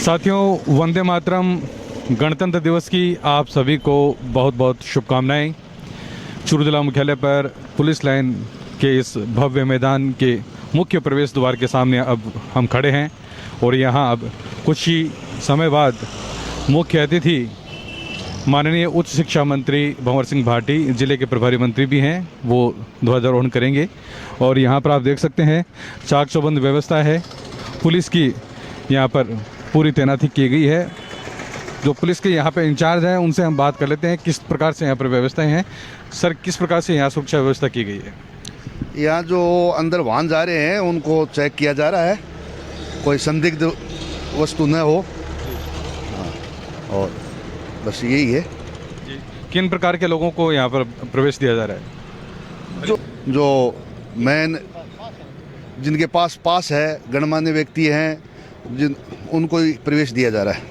साथियों, वंदे मातरम। गणतंत्र दिवस की आप सभी को बहुत बहुत शुभकामनाएं। चूरू जिला मुख्यालय पर पुलिस लाइन के इस भव्य मैदान के मुख्य प्रवेश द्वार के सामने अब हम खड़े हैं और यहाँ अब कुछ ही समय बाद मुख्य अतिथि माननीय उच्च शिक्षा मंत्री भंवर सिंह भाटी, जिले के प्रभारी मंत्री भी हैं, वो ध्वजारोहण करेंगे। और यहाँ पर आप देख सकते हैं चाक चौबंद व्यवस्था है। पुलिस की यहाँ पर पूरी तैनाती की गई है। जो पुलिस के यहाँ पे इंचार्ज हैं उनसे हम बात कर लेते हैं किस प्रकार से यहाँ पर व्यवस्थाएं हैं। सर, किस प्रकार से यहाँ सुरक्षा व्यवस्था की गई है? यहाँ जो अंदर वाहन जा रहे हैं उनको चेक किया जा रहा है, कोई संदिग्ध वस्तु न हो। और बस यही है। किन प्रकार के लोगों को यहाँ पर प्रवेश दिया जा रहा है? जो मेन जिनके पास है, गणमान्य व्यक्ति हैं, उनको ही प्रवेश दिया जा रहा है।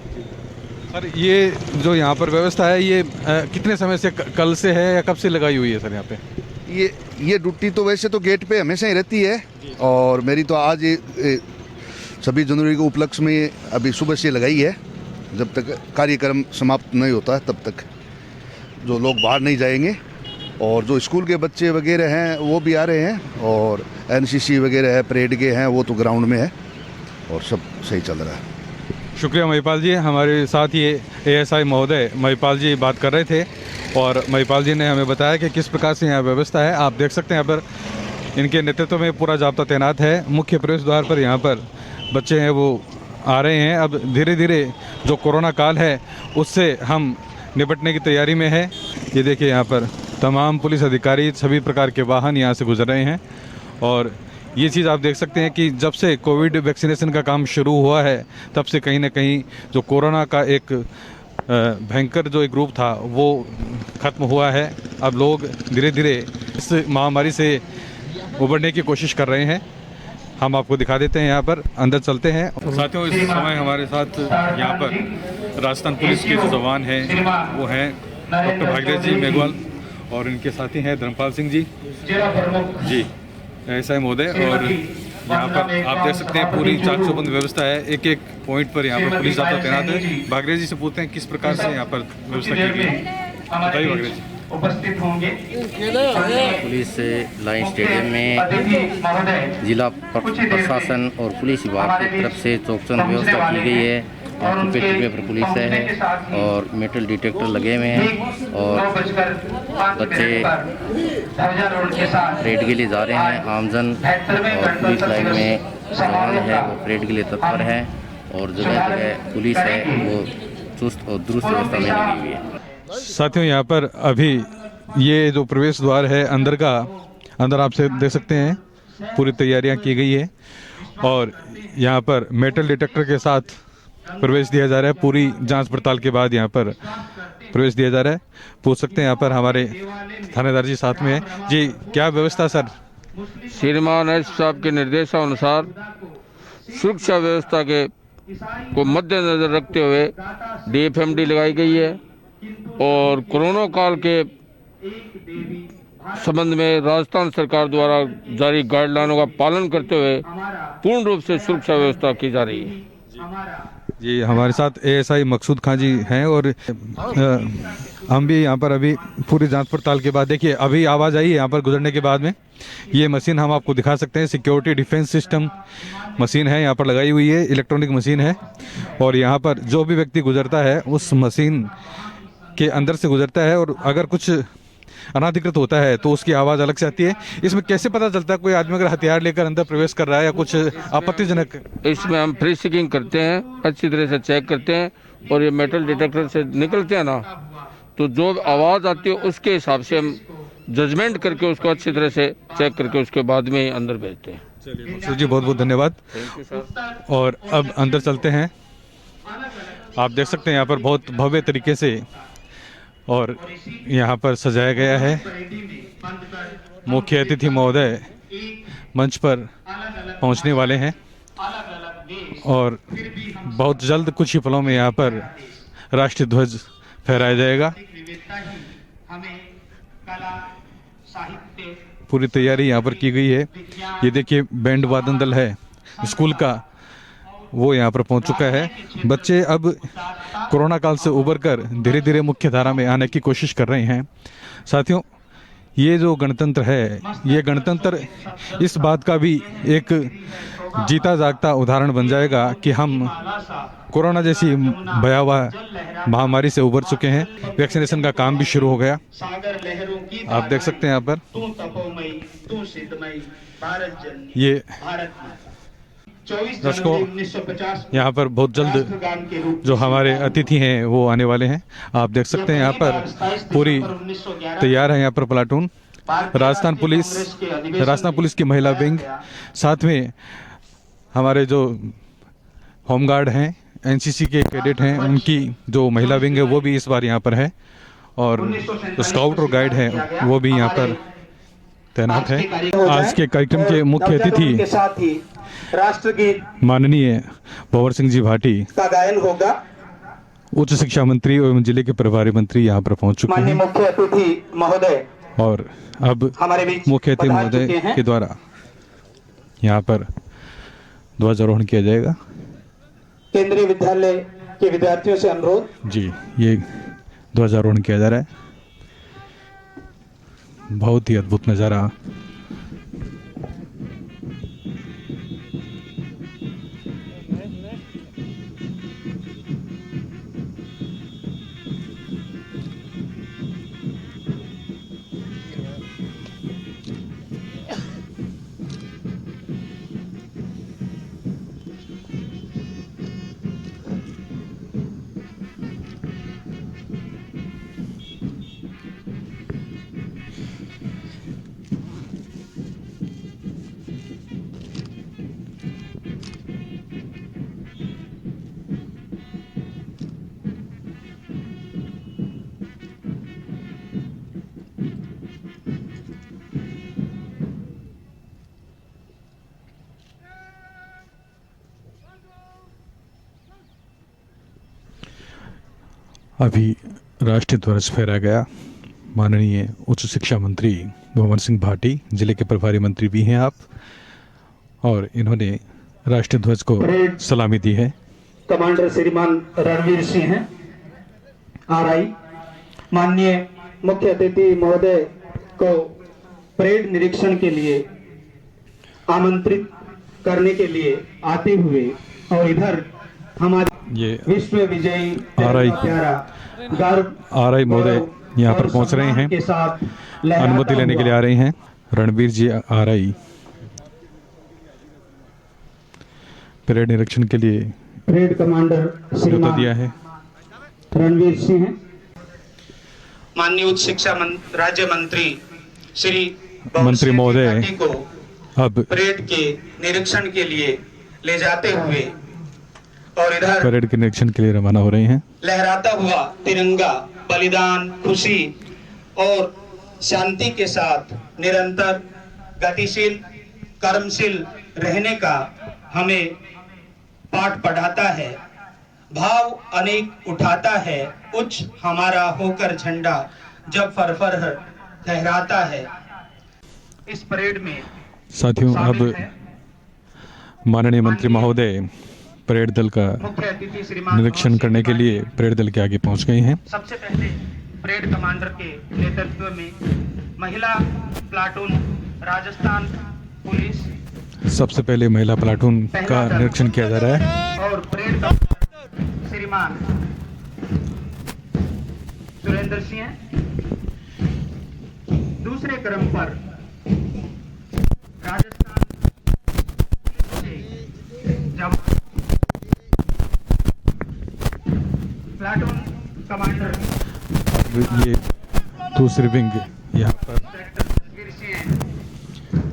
सर, ये जो यहाँ पर व्यवस्था है ये कितने समय से, कल से है या कब से लगाई हुई है सर यहाँ पे? ये ड्यूटी तो वैसे तो गेट पे हमेशा ही रहती है और मेरी तो आज 26 जनवरी के उपलक्ष्य में अभी सुबह से लगाई है। जब तक कार्यक्रम समाप्त नहीं होता तब तक जो लोग बाहर नहीं जाएंगे। और जो स्कूल के बच्चे वगैरह हैं वो भी आ रहे हैं और एनसीसी वगैरह है, परेड के हैं, वो तो ग्राउंड में है और सब सही चल रहा है। शुक्रिया महिपाल जी। हमारे साथ ये एएसआई महोदय महिपाल जी बात कर रहे थे और महिपाल जी ने हमें बताया कि किस प्रकार से यहाँ व्यवस्था है। आप देख सकते हैं यहाँ पर इनके नेतृत्व में पूरा जाब्ता तैनात है। मुख्य प्रवेश द्वार पर यहाँ पर बच्चे हैं वो आ रहे हैं। अब धीरे धीरे जो कोरोना काल है उससे हम निपटने की तैयारी में है। ये देखिए यहाँ पर तमाम पुलिस अधिकारी, सभी प्रकार के वाहन यहाँ से गुजर रहे हैं। और ये चीज़ आप देख सकते हैं कि जब से कोविड वैक्सीनेशन का काम शुरू हुआ है तब से कहीं ना कहीं जो कोरोना का एक भयंकर जो एक ग्रुप था वो ख़त्म हुआ है। अब लोग धीरे धीरे इस महामारी से उबरने की कोशिश कर रहे हैं। हम आपको दिखा देते हैं, यहाँ पर अंदर चलते हैं। साथियों, इस समय हमारे साथ यहाँ पर राजस्थान पुलिस के जो जवान हैं वो हैं डॉक्टर भागीरथ जी मेघवाल और इनके साथी हैं धर्मपाल सिंह जी एएसआई महोदय। और यहाँ पर आप देख सकते हैं पूरी चाक चौबंद व्यवस्था है। एक एक पॉइंट पर यहाँ पर पुलिस जाब्ता तैनात है। भागीरथ जी से पूछते हैं किस प्रकार से यहाँ पर व्यवस्था की गई है, बताइए भागीरथ जी। उपस्थित होंगे। पुलिस लाइन स्टेडियम में जिला प्रशासन और पुलिस विभाग की तरफ से चौकचंद व्यवस्था की गई है। पर पुलिस है और मेटल डिटेक्टर लगे हुए हैं और बच्चे परेड के लिए जा रहे हैं। आमजन और पुलिस लाइन में जवान है वो परेड के लिए तत्पर है और जगह जगह पुलिस है वो चुस्त और दुरुस्त व्यवस्था में लगी हुई है। साथियों, यहाँ पर अभी ये जो प्रवेश द्वार है अंदर आप से देख सकते हैं पूरी तैयारियां की गई है और यहाँ पर मेटल डिटेक्टर के साथ प्रवेश दिया जा रहा है। पूरी जांच पड़ताल के बाद यहाँ पर प्रवेश दिया जा रहा है। पूछ सकते हैं यहाँ पर हमारे थानेदार जी साथ में है जी, क्या व्यवस्था सर? श्रीमान एस साहब के निर्देशानुसार सुरक्षा व्यवस्था के को मद्देनजर रखते हुए डीएफएमडी लगाई गई है और कोरोना काल के संबंध में राजस्थान सरकार द्वारा जारी गाइडलाइनों का पालन करते हुए पूर्ण रूप से सुरक्षा व्यवस्था की जा रही है। जी, हमारे साथ एएसआई मकसूद खान जी हैं और हम भी यहाँ पर अभी पूरी जांच पड़ताल के बाद, देखिए अभी आवाज़ आई है यहाँ पर गुजरने के बाद में। ये मशीन हम आपको दिखा सकते हैं, सिक्योरिटी डिफेंस सिस्टम मशीन है यहाँ पर लगाई हुई है, इलेक्ट्रॉनिक मशीन है। और यहाँ पर जो भी व्यक्ति गुजरता है उस मशीन के अंदर से गुजरता है और अगर कुछ अनाधिकृत होता है तो उसकी आवाज़ अलग से आती है। इसमें कैसे पता चलता है कोई आदमी अगर हथियार लेकर अंदर प्रवेश कर रहा है या कुछ आपत्तिजनक? इसमें हम फ्री चेकिंग करते हैं, अच्छी तरह से चेक करते हैं और ये मेटल डिटेक्टर से निकलते हैं ना तो जो आवाज़ आती है उसके हिसाब से हम जजमेंट करके उसको अच्छी तरह से चेक करके उसके बाद में ही अंदर भेजते हैं। चलिए मकसूद जी, बहुत बहुत धन्यवाद। और अब अंदर चलते हैं। आप देख सकते हैं यहाँ पर बहुत भव्य तरीके से और यहाँ पर सजाया गया है। मुख्य अतिथि महोदय मंच पर पहुँचने वाले हैं और बहुत जल्द कुछ ही पलों में यहाँ पर राष्ट्रीय ध्वज फहराया जाएगा। पूरी तैयारी यहाँ पर की गई है। ये देखिए बैंड वादन दल है स्कूल का वो यहाँ पर पहुँच चुका है। बच्चे अब कोरोना काल से उबर कर धीरे धीरे मुख्य धारा में आने की कोशिश कर रहे हैं। साथियों, ये जो गणतंत्र है, ये गणतंत्र इस बात का भी एक जीता जागता उदाहरण बन जाएगा कि हम कोरोना जैसी भयावह महामारी से उबर चुके हैं। वैक्सीनेशन का काम भी शुरू हो गया, आप देख सकते हैं यहाँ पर। ये दर्शकों, यहाँ पर बहुत जल्द जो हमारे अतिथि हैं वो आने वाले हैं। आप देख सकते हैं यहाँ पर पूरी तैयार है यहाँ पर प्लाटून। राजस्थान पुलिस की महिला विंग, साथ में हमारे जो होमगार्ड हैं, एनसीसी के कैडेट हैं, उनकी जो महिला विंग है वो भी इस बार यहाँ पर है, और जो स्काउट और गाइड हैं वो भी यहाँ पर तैनात है। आज के कार्यक्रम के मुख्य अतिथि राष्ट्रगीत माननीय भंवर सिंह जी भाटी का गायन होगा। उच्च शिक्षा मंत्री एवं जिले के प्रभारी मंत्री यहाँ पर पहुँच चुके माननीय हैं, मुख्य अतिथि महोदय और अब हमारे बीच मुख्य अतिथि पधार महोदय चुके हैं। के द्वारा यहाँ पर ध्वजारोहण किया जाएगा। केंद्रीय विद्यालय के विद्यार्थियों से अनुरोध। जी, ये ध्वजारोहण किया जा रहा है। बहुत ही अद्भुत नज़ारा। अभी राष्ट्रीय ध्वज फहराया गया। माननीय उच्च शिक्षा मंत्री भंवर सिंह भाटी, जिले के प्रभारी मंत्री भी हैं आप, और इन्होंने राष्ट्रीय ध्वज को सलामी दी है। कमांडर श्रीमान रणवीर सिंह हैं, आरआई। माननीय मुख्य अतिथि महोदय को परेड निरीक्षण के लिए आमंत्रित करने के लिए आते हुए, और इधर हमारे ये विश्व विजयी आरआई महोदय यहाँ पर पहुँच रहे हैं, अनुमति लेने के लिए आ रहे हैं। रणवीर जी आरआई परेड निरीक्षण के लिए परेड कमांडर न्योता दिया है। रणवीर सिंह हैं। माननीय उच्च शिक्षा राज्य मंत्री श्री मंत्री महोदय को अब परेड के निरीक्षण के लिए ले जाते हुए, और इधर परेड के निरीक्षण के लिए रवाना हो रहे हैं। लहराता हुआ तिरंगा बलिदान, खुशी और शांति के साथ निरंतर गतिशील, कर्मशील रहने का हमें पाठ पढ़ाता है। भाव अनेक उठाता है, उच्च हमारा होकर झंडा जब फरफर लहराता है। इस परेड में साथियों, अब माननीय मंत्री महोदय परेड दल का मुख्य अतिथि श्रीमान निरीक्षण करने के लिए परेड दल के आगे पहुंच गए हैं। सबसे पहले परेड कमांडर के नेतृत्व में महिला प्लाटून राजस्थान पुलिस, सबसे पहले महिला प्लाटून का निरीक्षण किया जा रहा है। और परेड कमांडर श्रीमान सुरेंद्र सिंह हैं। दूसरे क्रम पर राजस्थान से जवान प्लाटून कमांडर ये दूसरी विंग यहाँ पर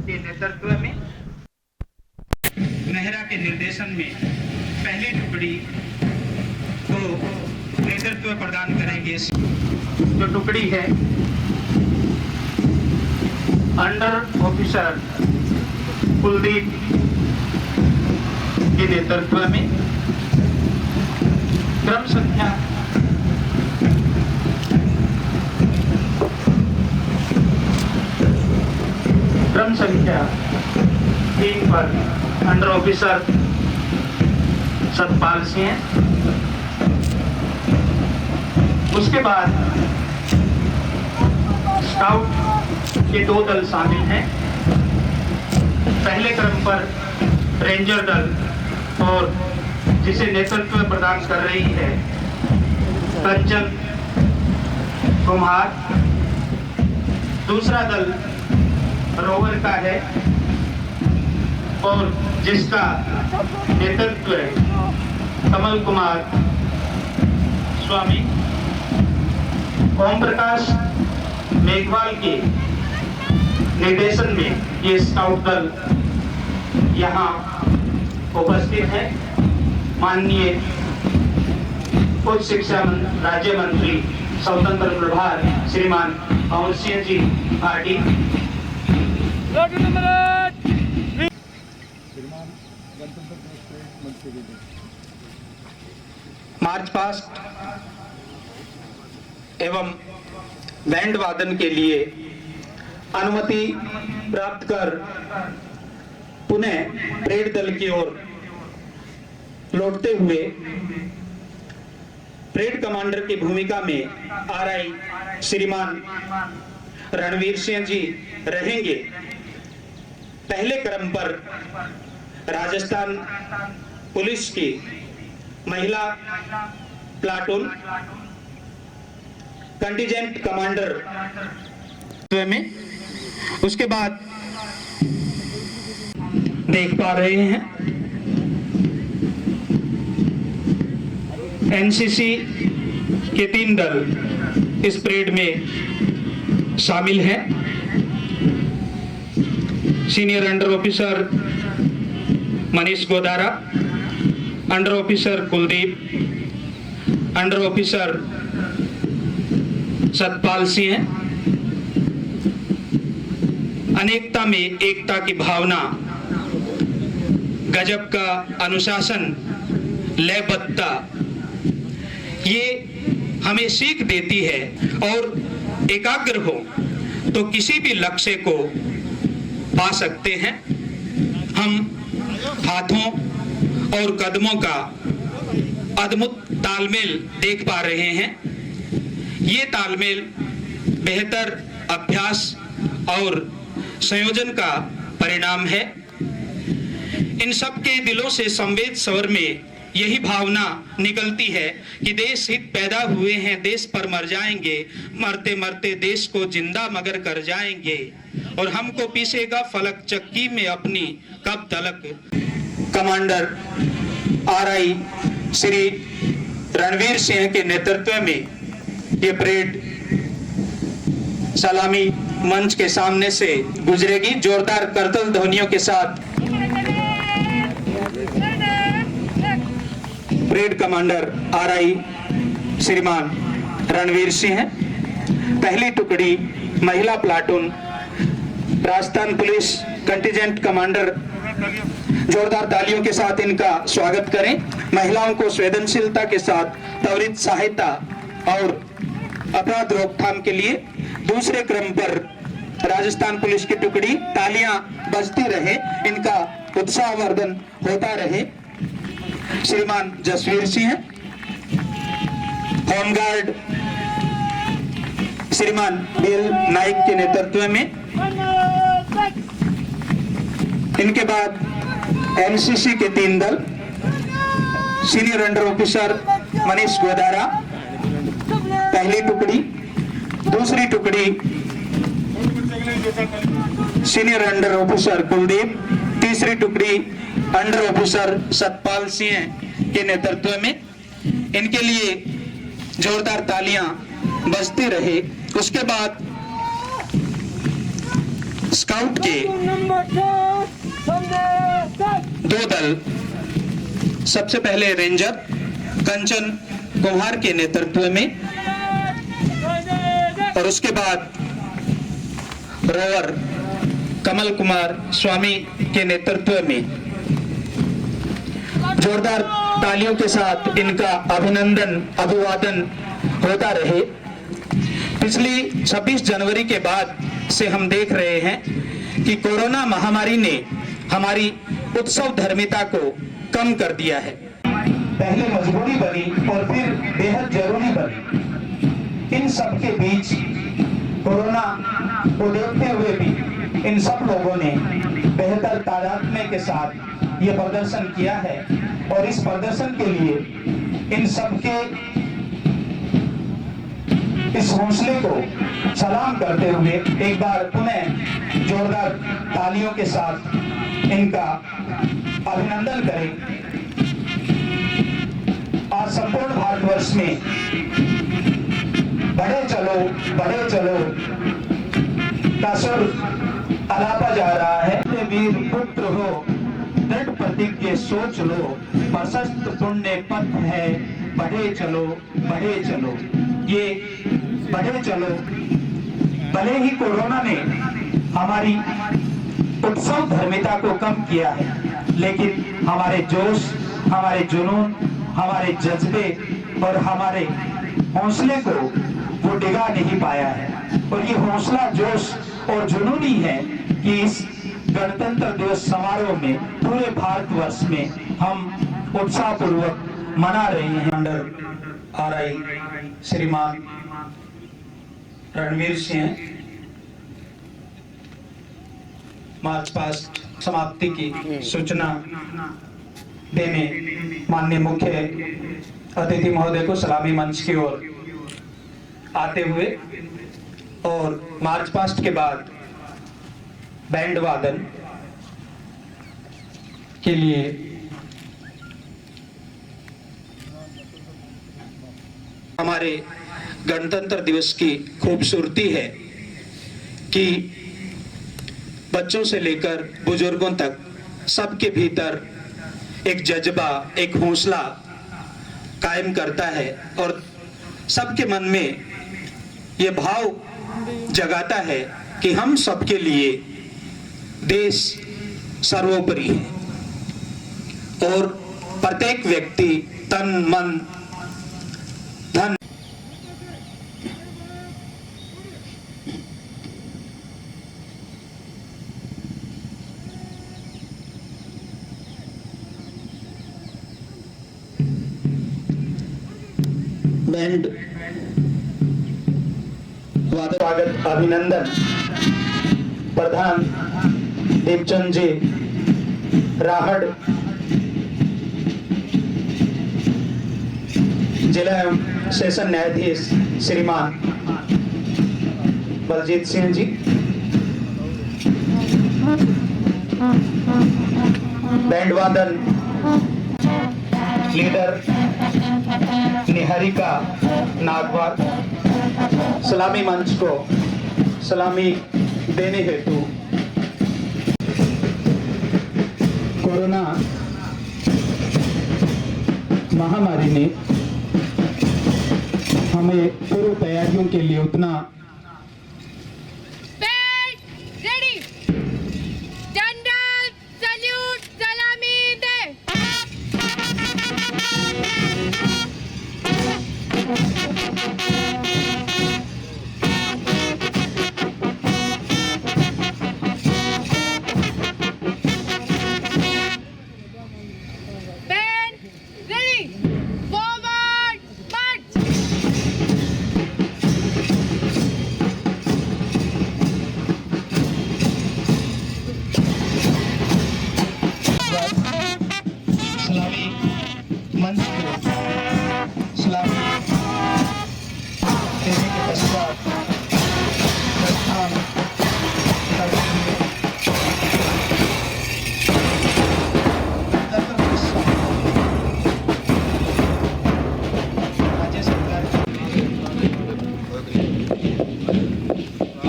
के नेतृत्व में, मेहरा के निर्देशन में पहली टुकड़ी को नेतृत्व प्रदान करेंगे। जो टुकड़ी है अंडर ऑफिसर कुलदीप के नेतृत्व में, क्रम संख्या क्रम संख्या 3 पर अंडर ऑफिसर सतपाल सिंह। उसके बाद स्काउट के 2 दल शामिल हैं। पहले क्रम पर रेंजर दल और जिसे नेतृत्व प्रदान कर रही है कंचन कुम्हार। दूसरा दल रोवर का है और जिसका नेतृत्व कमल कुमार स्वामी। ओम प्रकाश मेघवाल के निर्देशन में ये स्काउट दल यहाँ उपस्थित है। माननीय उच्च शिक्षा राज्य मंत्री स्वतंत्र प्रभार श्रीमान Amar Singh ji RD. March past एवं बैंड वादन के लिए अनुमति प्राप्त कर पुनः परेड दल की ओर लौटते हुए परेड कमांडर की भूमिका में आरआई श्रीमान रणवीर सिंह जी रहेंगे। पहले क्रम पर राजस्थान पुलिस की महिला प्लाटून कंटिजेंट कमांडर में। उसके बाद देख पा रहे हैं एनसीसी के 3 दल इस परेड में शामिल हैं। Senior under officer Manish Godara, under officer Kuldeep, under officer Satpal Singh. अनेकता में एकता की भावना, गजब का अनुशासन, लयबद्धता, ये हमें सीख देती है। और एकाग्र हो तो किसी भी लक्ष्य को पा सकते हैं। हम हाथों और कदमों का अद्भुत तालमेल देख पा रहे हैं। ये तालमेल बेहतर अभ्यास और संयोजन का परिणाम है। इन सबके दिलों से संवेद स्वर में यही भावना निकलती है कि देश हित पैदा हुए हैं, देश पर मर जाएंगे, मरते मरते देश को जिंदा मगर कर जाएंगे, और हमको पीसेगा फलक चक्की में अपनी कब तलक। कमांडर आरआई श्री रणवीर सिंह के नेतृत्व में ये परेड सलामी मंच के सामने से गुजरेगी। जोरदार करतल ध्वनियों के साथ परेड कमांडर आरआई श्रीमान रणवीर सिंह। पहली टुकड़ी महिला platoon Rajasthan police contingent commander, जोरदार तालियों के साथ इनका स्वागत करें। महिलाओं को संवेदनशीलता के साथ त्वरित सहायता और अपराध रोकथाम के लिए दूसरे क्रम पर राजस्थान पुलिस की टुकड़ी, तालियां बजती रहे, इनका उत्साहवर्धन होता रहे। श्रीमान जसवीर सिंह, होमगार्ड श्रीमान बीएल नाइक के नेतृत्व में। इनके बाद एनसीसी के 3 दल, senior under officer Manish Godara पहली टुकड़ी, दूसरी टुकड़ी सीनियर अंडर ऑफिसर कुलदीप, तीसरी टुकड़ी अंडर ऑफिसर सतपाल सिंह के नेतृत्व में। इनके लिए जोरदार तालियां बजती रहे। उसके बाद स्काउट के 2 दल, सबसे पहले रेंजर कंचन कुम्हार के नेतृत्व में, और उसके बाद रोवर कमल कुमार स्वामी के नेतृत्व में। जोरदार तालियों के साथ इनका अभिनंदन, अभिवादन होता रहे। पिछली 26 जनवरी के बाद से हम देख रहे हैं कि कोरोना महामारी ने हमारी उत्सव धर्मिता को कम कर दिया है। पहले मजबूरी बनी और फिर बेहद जरूरी बनी। इन सब के बीच कोरोना को देखते हुए भी इन सब लोगों ने बेहतर तादात्म्य के साथ ये प्रदर्शन किया है और इस प्रदर्शन के लिए इन सब के इस हौसले को सलाम करते हुए एक बार पुनः जोरदार तालियों के साथ इनका अभिनंदन करें। आज संपूर्ण भारतवर्ष में बढ़े चलो का सुर अलापा जा रहा है। वीर पुत्र हो दृढ़ प्रतिज्ञ सोच लो, प्रशस्त पुण्य पथ है, बढ़े चलो ये बढ़े चलो। भले ही कोरोना ने हमारी उत्सव धर्मिता को कम किया है, लेकिन हमारे जोश, हमारे जुनून, हमारे जज्बे और हमारे हौसले को वो डिगा नहीं पाया है। और ये हौसला, जोश और जुनून ही है कि इस गणतंत्र दिवस समारोह में पूरे भारतवर्ष में हम उत्साह पूर्वक मना रहे हैं। अंडर आरआई श्रीमान रणवीर सिंह मार्च पास्ट समाप्ति की सूचना देने माननीय मुख्य अतिथि महोदय को सलामी मंच की ओर आते हुए और मार्च पास्ट के बाद बैंड वादन के लिए हमारे गणतंत्र दिवस की खूबसूरती है कि बच्चों से लेकर बुजुर्गों तक सबके भीतर एक जज्बा, एक हौसला कायम करता है और सबके मन में ये भाव जगाता है कि हम सबके लिए देश सर्वोपरि है और प्रत्येक व्यक्ति तन मन धन बैंड स्वागत अभिनंदन प्रधान दीपचंद जी राहड़, जिला एवं सेशन न्यायाधीश श्रीमान बलजीत सिंह जी, बैंड वादन लीडर निहारिका नागवार, सलामी मंच को सलामी देने हेतु कोरोना महामारी ने हमें पूर्व तैयारियों के लिए उतना रेडी जनरल सल्यूट सलामी दे।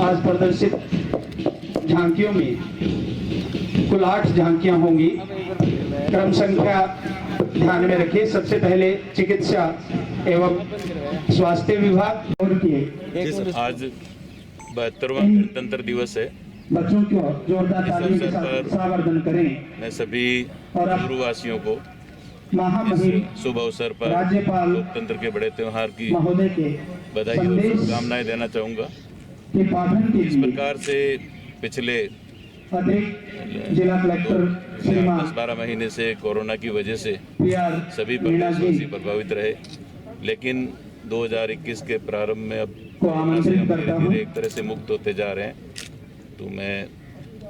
आज प्रदर्शित झांकियों में कुल 8 झांकियां होंगी। क्रम संख्या ध्यान में रखिए। सबसे पहले चिकित्सा एवं स्वास्थ्य विभाग और आज 72वां गणतंत्र दिवस है। बच्चों को जोरदार तालियों के साथ संवर्धन करें। मैं सभी और अब पूर्ववासियों को महामहिम शुभ अवसर पर राज्यपाल लोकतंत्र के बड़े त्योहार की महोदय के बधाई और शुभकामनाएं देना चाहूँगा। के पाठन के इस लिए प्रकार से पिछले अतिरिक्त जिला कलेक्टर श्रीमान 10-12 महीने से कोरोना की वजह से PR सभी मीणा जी प्रदेशवासी प्रभावित रहे, लेकिन 2021 के प्रारंभ में अब को आमंत्रित करता हूँ। एक तरह से मुक्त होते जा रहे हैं। तो मैं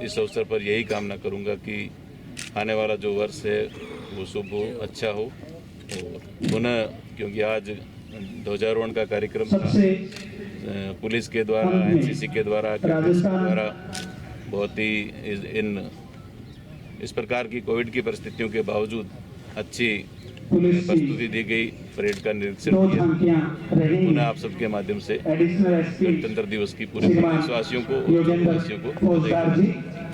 इस अवसर पर यही कामना करूंगा कि आने वाला जो वर्ष है वो शुभ हो, अच्छा हो। और पुनः क्योंकि आज ध्वजारोहण का कार्यक्रम था, सबसे पुलिस के द्वारा, NCC के द्वारा, राजस्थान के द्वारा बहुत ही इस प्रकार की कोविड की परिस्थितियों के बावजूद अच्छी पुलिस प्रस्तुति की दी गई, परेड का निरीक्षण 2 किया। झांकियां रही। पुनः आप सबके माध्यम से एडिशनल एसपी गणतंत्र दिवस की पूरे श्रीमान देशवासियों को, योगेंद्र देशवासियों को फौजदार जी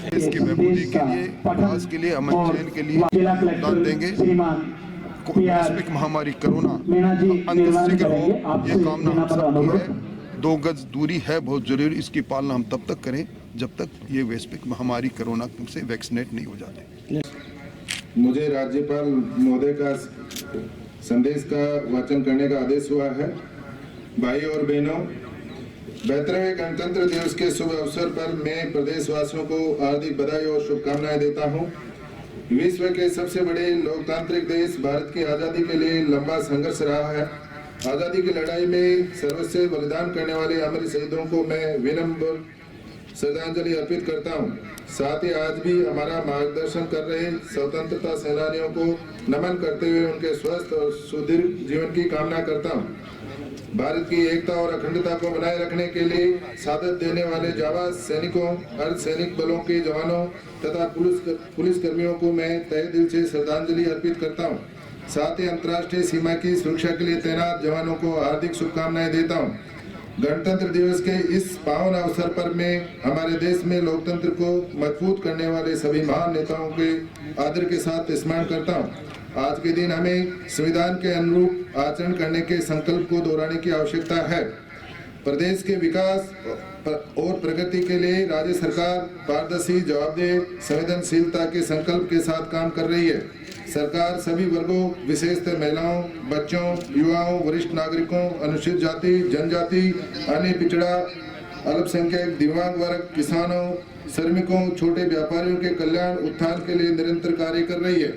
देश की बहबूदी के लिए, विकास के लिए, अमन चैन के लिए जिला योगदान कलेक्टर देंगे। श्रीमान PR वैश्विक महामारी कोरोना मीणा जी अंत निर्माण शीघ्र हो, करेंगे। आपसे ये कामना हम यहाँ पर सबकी अनुरोध। है। 2 गज दूरी है बहुत जरूरी, इसकी पालना हम तब तक करें जब तक ये वैश्विक महामारी कोरोना से वैक्सीनेट नहीं हो जाते। मुझे राज्यपाल महोदय का संदेश का वाचन करने का आदेश हुआ है। भाइयों और बहनों, 72वें गणतंत्र दिवस के शुभ अवसर पर मैं प्रदेशवासियों को हार्दिक बधाई और शुभकामनाएं देता हूं। विश्व के सबसे बड़े लोकतांत्रिक देश भारत की आज़ादी के लिए लंबा संघर्ष रहा है। आज़ादी की लड़ाई में सर्वस्व बलिदान करने वाले अमर शहीदों को मैं विनम्र श्रद्धांजलि अर्पित करता हूं। साथ ही आज भी हमारा मार्गदर्शन कर रहे स्वतंत्रता सेनानियों को नमन करते हुए उनके स्वस्थ और सुदीर्घ जीवन की कामना करता हूं। भारत की एकता और अखंडता को बनाए रखने के लिए शहादत देने वाले जाबाज सैनिकों, अर्धसैनिक बलों के जवानों तथा पुलिस कर्मियों को मैं तहे दिल से श्रद्धांजलि अर्पित करता हूं। साथ ही अंतर्राष्ट्रीय सीमा की सुरक्षा के लिए तैनात जवानों को हार्दिक शुभकामनाएं देता हूं। गणतंत्र दिवस के इस पावन अवसर पर मैं हमारे देश में लोकतंत्र को मजबूत करने वाले सभी महान नेताओं के आदर के साथ स्मरण करता हूं। आज के दिन हमें संविधान के अनुरूप आचरण करने के संकल्प को दोहराने की आवश्यकता है। प्रदेश के विकास और प्रगति के लिए राज्य सरकार पारदर्शी, जवाबदेह, संवेदनशीलता के संकल्प के साथ काम कर रही है। सरकार सभी वर्गों, विशेषकर महिलाओं, बच्चों, युवाओं, वरिष्ठ नागरिकों, अनुसूचित जाति, जनजाति, अन्य पिछड़ा, अल्पसंख्यक, दिव्यांग वर्ग, किसानों, श्रमिकों, छोटे व्यापारियों के कल्याण उत्थान के लिए निरंतर कार्य कर रही है।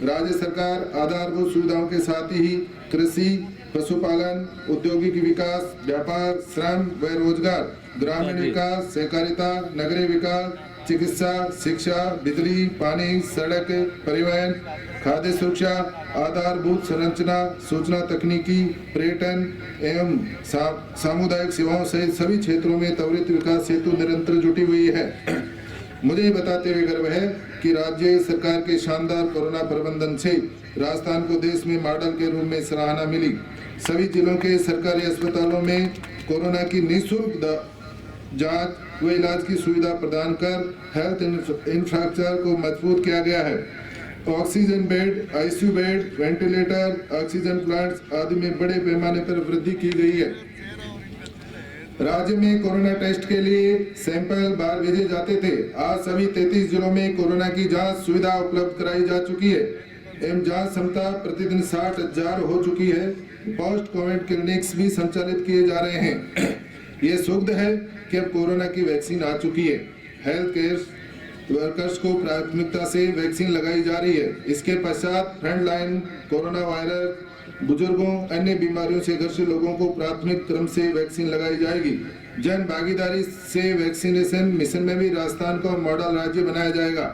राज्य सरकार आधारभूत सुविधाओं के साथ ही कृषि, पशुपालन, औद्योगिक विकास, व्यापार, श्रम व रोजगार, ग्रामीण विकास, सहकारिता, नगरीय विकास, चिकित्सा, शिक्षा, बिजली, पानी, सड़क, परिवहन, खाद्य सुरक्षा, आधारभूत संरचना, सूचना तकनीकी, पर्यटन एवं सामुदायिक सेवाओं सहित सभी क्षेत्रों में त्वरित विकास हेतु निरंतर जुटी हुई है। मुझे बताते हुए गर्व है कि राज्य सरकार के शानदार कोरोना प्रबंधन से राजस्थान को देश में मॉडल के रूप में सराहना मिली। सभी जिलों के सरकारी अस्पतालों में कोरोना की निःशुल्क जांच व इलाज की सुविधा प्रदान कर हेल्थ इंफ्रास्ट्रक्चर को मजबूत किया गया है। Oxygen bed, ICU bed, ventilator, oxygen plants आदि में बड़े पैमाने पर वृद्धि की गई है। राज्य में कोरोना टेस्ट के लिए सैंपल बाहर भेजे जाते थे। आज सभी 33 जिलों में कोरोना की जांच सुविधा उपलब्ध कराई जा चुकी है एवं जांच क्षमता प्रतिदिन 60,000 हो चुकी है। पोस्ट कोविड क्लिनिक्स भी संचालित किए जा रहे हैं। ये सुखद है कि अब कोरोना की वैक्सीन आ चुकी है। हेल्थ केयर वर्कर्स को प्राथमिकता से वैक्सीन लगाई जा रही है। इसके पश्चात फ्रंट लाइन कोरोना वायरस, बुजुर्गों, अन्य बीमारियों से ग्रसित लोगों को प्राथमिक क्रम से वैक्सीन लगाई जाएगी। जन भागीदारी से वैक्सीनेशन मिशन में भी राजस्थान को मॉडल राज्य बनाया जाएगा।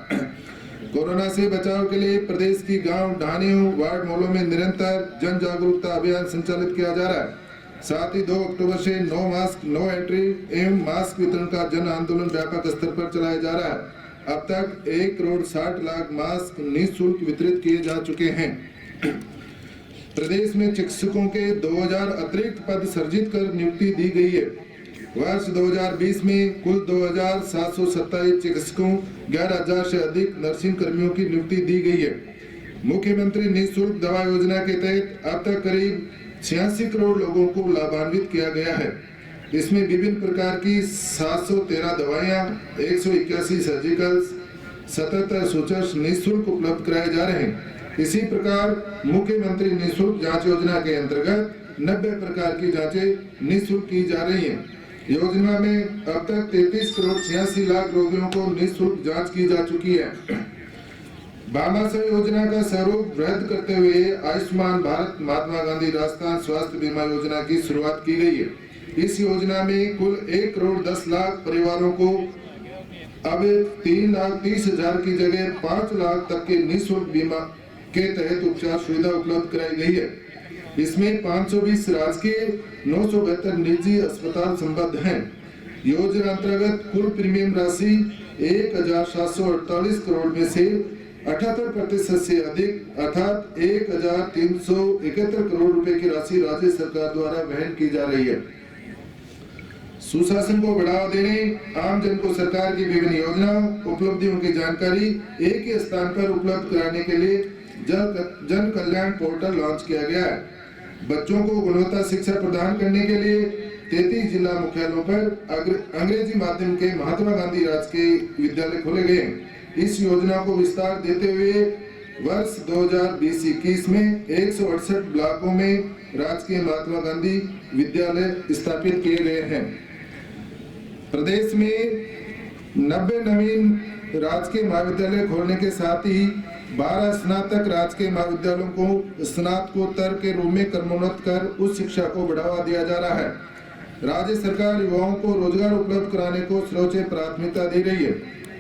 कोरोना से बचाव के लिए प्रदेश की गांव, ढाणियों, वार्ड मॉलों में निरंतर जन जागरूकता अभियान संचालित किया जा रहा है। साथ ही 2 अक्टूबर से नो मास्क नो एंट्री एवं मास्क वितरण का जन आंदोलन व्यापक स्तर पर चलाया जा रहा है। अब तक 1,60,00,000 मास्क निःशुल्क वितरित किए जा चुके हैं। प्रदेश में चिकित्सकों के 2000 अतिरिक्त पद सृजित कर नियुक्ति दी गई है। वर्ष 2020 में कुल 2,727 चिकित्सकों, 11,000 से अधिक नर्सिंग कर्मियों की नियुक्ति दी गई है। मुख्यमंत्री निःशुल्क दवा योजना के तहत अब तक करीब 86 करोड़ लोगों को लाभान्वित किया गया है। इसमें विभिन्न प्रकार की 713 दवाइयां, 181 सर्जिकल्स, 77 सूचक निःशुल्क उपलब्ध कराए जा रहे हैं। इसी प्रकार मुख्यमंत्री निःशुल्क जांच योजना के अंतर्गत 90 प्रकार की जांचें निःशुल्क की जा रही हैं। योजना में अब तक 33 करोड़ 86 लाख रोगियों को निःशुल्क जांच की जा चुकी है। भामाशाह योजना का स्वरूप वृद्ध करते हुए आयुष्मान भारत महात्मा गांधी राष्ट्रीय स्वास्थ्य बीमा योजना की शुरुआत की गई है। इस योजना में कुल 1 करोड़ 10 लाख परिवारों को अब 3,30,000 की जगह 5 लाख तक के निःशुल्क बीमा के तहत उपचार सुविधा उपलब्ध कराई गई है। इसमें 520 राजकीय 972 निजी अस्पताल संबद्ध हैं। योजना अंतर्गत कुल प्रीमियम राशि 1,748 करोड़ में से 78% से अधिक अर्थात 1,371 करोड़ रुपए की राशि राज्य सरकार द्वारा वहन की जा रही है। सुशासन को बढ़ावा देने, आम जन को सरकार की विभिन्न योजनाओं उपलब्धियों की जानकारी एक ही स्थान पर उपलब्ध कराने के लिए जन कल्याण पोर्टल लॉन्च किया गया है। बच्चों को गुणवत्ता शिक्षा प्रदान करने के लिए 33 जिला मुख्यालयों पर अंग्रेजी माध्यम के महात्मा गांधी राजकीय विद्यालय खोले गए। इस योजना को विस्तार देते हुए वर्ष 2020-21 में 168 ब्लॉकों में राजकीय महात्मा गांधी विद्यालय स्थापित किए गए हैं। प्रदेश में 90 नवीन राजकीय महाविद्यालय खोलने के साथ ही 12 स्नातक राजकीय महाविद्यालयों को स्नातकोत्तर के रूप में क्रमोन्नत कर उच्च शिक्षा को बढ़ावा दिया जा रहा है। राज्य सरकार युवाओं को रोजगार उपलब्ध कराने को सर्वोच्च प्राथमिकता दे रही है।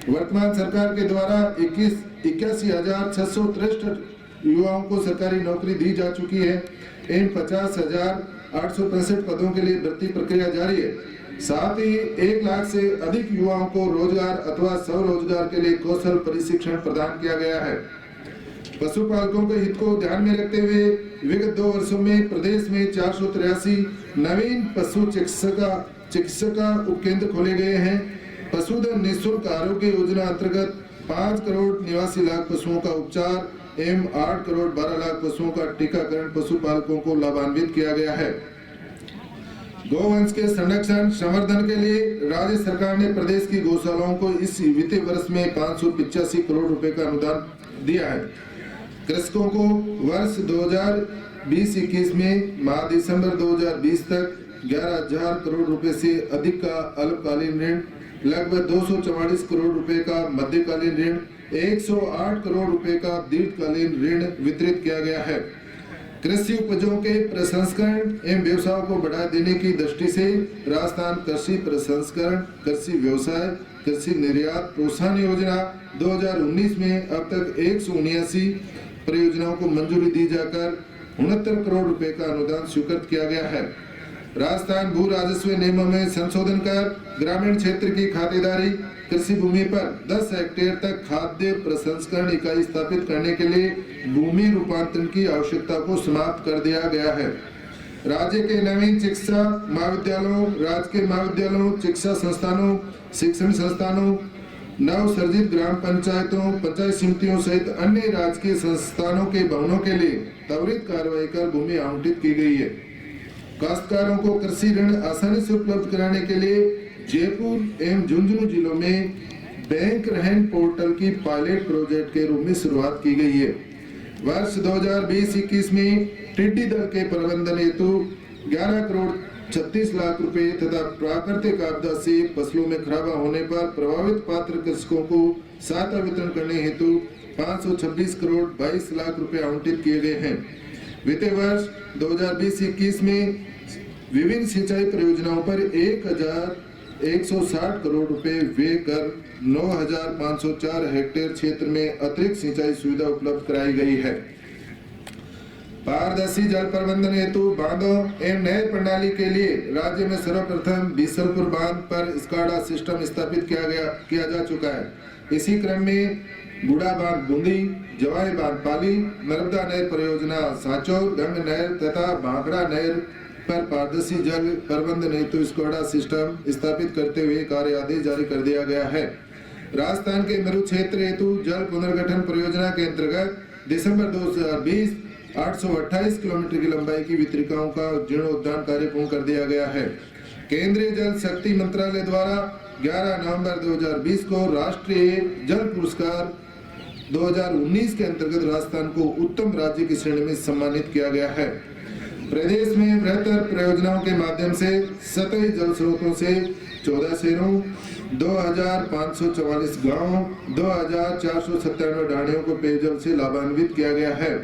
वर्तमान सरकार के द्वारा 81,663 युवाओं को सरकारी नौकरी दी जा चुकी है। इन 50,865 पदों के लिए भर्ती प्रक्रिया जारी है। साथ ही 1 लाख से अधिक युवाओं को रोजगार अथवा स्वरोजगार के लिए कौशल प्रशिक्षण प्रदान किया गया है। पशुपालकों के हित को ध्यान में रखते हुए विगत 2 वर्षों में प्रदेश में 483 नवीन पशु चिकित्सा उपकेंद्र खोले गए हैं। पशुधन निःशुल्क आरोग्य योजना अंतर्गत 5 करोड़ 89 लाख पशुओं का उपचार एवं 8 करोड़ 12 लाख पशुओं का टीकाकरण पशुपालकों को लाभान्वित किया गया है। गौवंश के संरक्षण संवर्धन के लिए राज्य सरकार ने प्रदेश की गौशालाओं को इस वित्तीय वर्ष में 585 करोड़ रुपए का अनुदान दिया है। कृषकों को वर्ष 2020-21 में माह दिसंबर 2020 तक 11,000 करोड़ रुपए से अधिक का अल्पकालीन ऋण, लगभग 244 करोड़ रुपए का मध्यकालीन ऋण, 108 करोड़ रुपए का दीर्घकालीन ऋण वितरित किया गया है। कृषि उपजों के प्रसंस्करण एवं व्यवसाय को बढ़ावा देने की दृष्टि से राजस्थान कृषि प्रसंस्करण, कृषि व्यवसाय, कृषि निर्यात प्रोत्साहन योजना 2019 में अब तक 179 परियोजनाओं को मंजूरी दी जाकर 69 करोड़ रुपए का अनुदान स्वीकृत किया गया है। राजस्थान भू राजस्व नियमों में संशोधन कर ग्रामीण क्षेत्र की खातेदारी कृषि भूमि पर 10 हेक्टेयर तक खाद्य प्रसंस्करण इकाई स्थापित करने के लिए भूमि रूपांतरण की आवश्यकता को समाप्त कर दिया गया है। राज्य के नवीन चिकित्सा महाविद्यालयों, राजकीय महाविद्यालयों, चिकित्सा संस्थानों, शिक्षण संस्थानों, नव सर्जित ग्राम पंचायतों, पंचायत समितियों सहित अन्य राजकीय संस्थानों के भवनों के लिए त्वरित कार्रवाई कर भूमि आवंटित की गई है। काश्तकारों को कृषि ऋण आसानी से उपलब्ध कराने के लिए जयपुर एवं झुंझुनू जिलों में बैंक रहन पोर्टल की पायलट प्रोजेक्ट के रूप में शुरुआत की गई है। वर्ष 2020-21 में टिड्डी दल के प्रबंधन हेतु 11 करोड़ 36 लाख रुपए तथा प्राकृतिक आपदा से फसलों में खराबा होने पर प्रभावित पात्र कृषकों को सहायता वितरण करने हेतु 526 करोड़ 22 लाख रुपए आवंटित किए गए हैं। वित्तीय वर्ष 2020-21 में विभिन्न सिंचाई परियोजनाओं पर 1,160 करोड़ रुपए व्यय कर 9,504 हेक्टेयर क्षेत्र में अतिरिक्त सिंचाई सुविधा उपलब्ध कराई गई है। पारदर्शी जल प्रबंधन हेतु बांधों एवं नहर प्रणाली के लिए राज्य में सर्वप्रथम बीसलपुर बांध पर स्काडा सिस्टम स्थापित किया जा चुका है। इसी क्रम में बूढ़ा बांध बूंदी, जवाई बांध पाली, नर्मदा नहर परियोजना सांचौर, गंग नहर तथा भाखड़ा नहर पर पारदर्शी जल प्रबंधन हेतु स्काडा सिस्टम स्थापित करते हुए कार्य आदेश जारी कर दिया गया है। राजस्थान के मरु क्षेत्र हेतु जल पुनर्गठन परियोजना के अंतर्गत दिसंबर 2020 828 किलोमीटर की लंबाई की वितरिकाओं का जीर्णोद्धार कार्य पूर्ण कर दिया गया है। केंद्रीय जल शक्ति मंत्रालय द्वारा 11 नवंबर 2020 को राष्ट्रीय जल पुरस्कार 2019 के अंतर्गत राजस्थान को उत्तम राज्य की श्रेणी में सम्मानित किया गया है। प्रदेश में बेहतर परियोजनाओं के माध्यम से सतही जल स्रोतों से 14 शहरों, 2544 गांवों, 2497 ढाणियों को पेयजल से लाभान्वित किया गया है।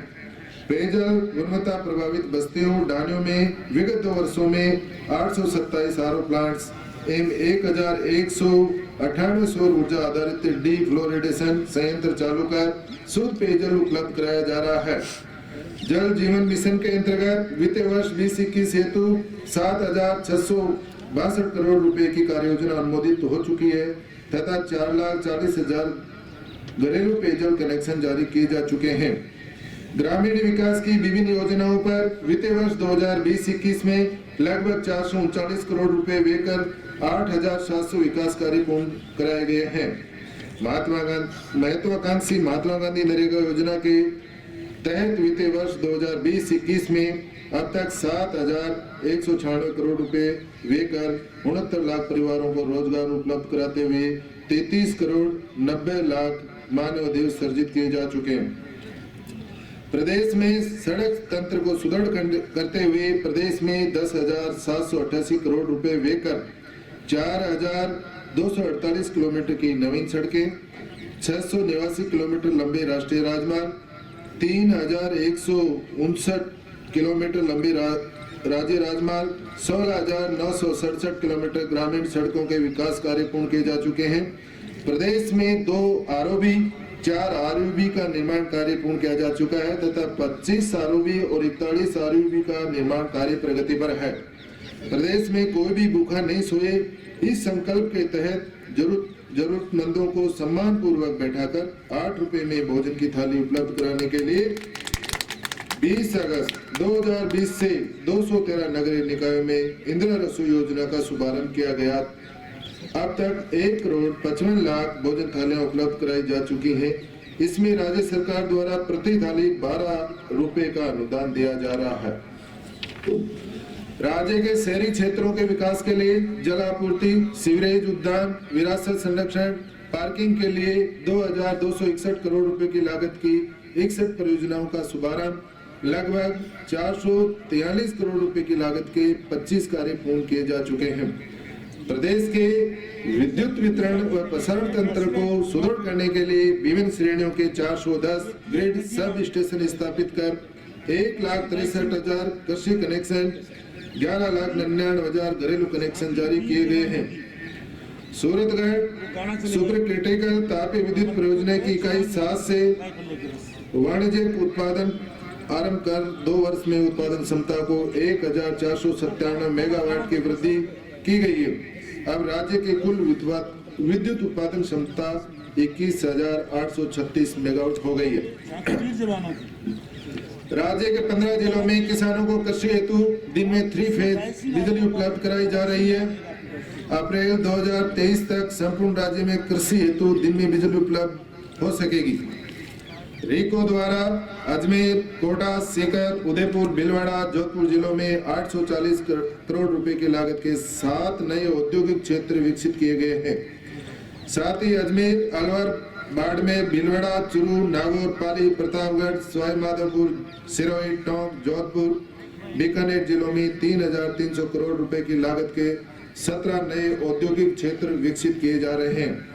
पेयजल गुणवत्ता प्रभावित बस्तियों ढाणियों में विगत 2 वर्षों में 827 आरओ प्लांट्स एवं 1198 सौर ऊर्जा आधारित डी फ्लोरिडेशन संयंत्र चालू कर शुद्ध पेयजल उपलब्ध कराया जा रहा है। जल जीवन मिशन के अंतर्गत वित्तीय वर्ष 2021 हेतु 7,662 करोड़ रुपए की कार्य योजना अनुमोदित हो चुकी है तथा 4,40,000 घरेलू पेयजल कनेक्शन जारी किए जा चुके हैं। ग्रामीण विकास की विभिन्न योजनाओं पर वित्तीय वर्ष 2020-21 में लगभग 439 करोड़ रुपए देकर 8,700 विकास कार्य पूर्ण कराए गए हैं। महत्वाकांक्षी महात्मा गांधी नरेगा योजना के तहत वित्तीय वर्ष 2020-21 में अब तक 7,196 करोड़ रुपए देकर 69 लाख परिवारों को रोजगार उपलब्ध कराते हुए 33 करोड़ 90 लाख मानव दिवस सर्जित किए जा चुके हैं। प्रदेश में सड़क तंत्र को सुदृढ़ करते हुए प्रदेश में 10,788 करोड़ रुपए देकर 4,248 किलोमीटर की नवीन सड़कें, 689 किलोमीटर लंबे राष्ट्रीय राजमार्ग, 3,159 किलोमीटर लंबी राज्य राजमार्ग, 16,967 किलोमीटर ग्रामीण सड़कों के विकास कार्य पूर्ण किए जा चुके हैं। प्रदेश में 2 आरओबी 4 आरयूबी का निर्माण कार्य पूर्ण किया जा चुका है तथा 25 आरओबी और 41 आरयूबी का निर्माण कार्य प्रगति पर है। प्रदेश में कोई भी भूखा नहीं सोए, इस संकल्प के तहत जरूरतमंदों को सम्मान पूर्वक बैठाकर 8 रुपए में भोजन की थाली उपलब्ध कराने के लिए 20 अगस्त 2020 से 213 नगरीय निकायों में इंदिरा रसोई योजना का शुभारंभ किया गया। अब तक 1 करोड़ 55 लाख भोजन थालियां उपलब्ध कराई जा चुकी हैं। इसमें राज्य सरकार द्वारा प्रति थाली 12 रुपए का अनुदान दिया जा रहा है। राज्य के शहरी क्षेत्रों के विकास के लिए जल आपूर्ति, सीवरेज, उद्यान, विरासत संरक्षण, पार्किंग के लिए 2,261 करोड़ रुपए की लागत की 61 परियोजनाओं का शुभारंभ, लगभग 443 करोड़ रुपए की लागत के 25 कार्य पूर्ण किए जा चुके हैं। प्रदेश के विद्युत वितरण व प्रसारण तंत्र को सुदृढ़ करने के लिए विभिन्न श्रेणियों के 410 ग्रिड सब स्टेशन स्थापित कर 1,63,000 कृषि कनेक्शन, 11,99,000 घरेलू कनेक्शन जारी किए गए हैं। सूरतगढ़ सुपर क्रिटिकल तापीय विद्युत परियोजना की इकाई 7 से वाणिज्यिक उत्पादन आरंभ कर 2 वर्ष में उत्पादन क्षमता को 1,497 मेगावाट की वृद्धि की गई है। अब राज्य के कुल विद्युत उत्पादन क्षमता 21,836 मेगावाट हो गई है। राज्य के 15 जिलों में किसानों को कृषि हेतु दिन में 3 फेज बिजली उपलब्ध कराई जा रही है। अप्रैल 2023 तक संपूर्ण राज्य में कृषि हेतु दिन में बिजली उपलब्ध हो सकेगी। रीको द्वारा अजमेर, कोटा, सीकर, उदयपुर, भीलवाड़ा, जोधपुर जिलों में 840 करोड़ रुपए की लागत के 7 नए औद्योगिक क्षेत्र विकसित किए गए हैं। साथ ही अजमेर, अलवर, बाड़मेर, भीलवाड़ा, चूरू, नागौर, पाली, प्रतापगढ़, सवाई माधोपुर, सिरोही, टोंक, जोधपुर, बीकानेर जिलों में 3,300 करोड़ रुपए की लागत के 17 नए औद्योगिक क्षेत्र विकसित किए जा रहे हैं।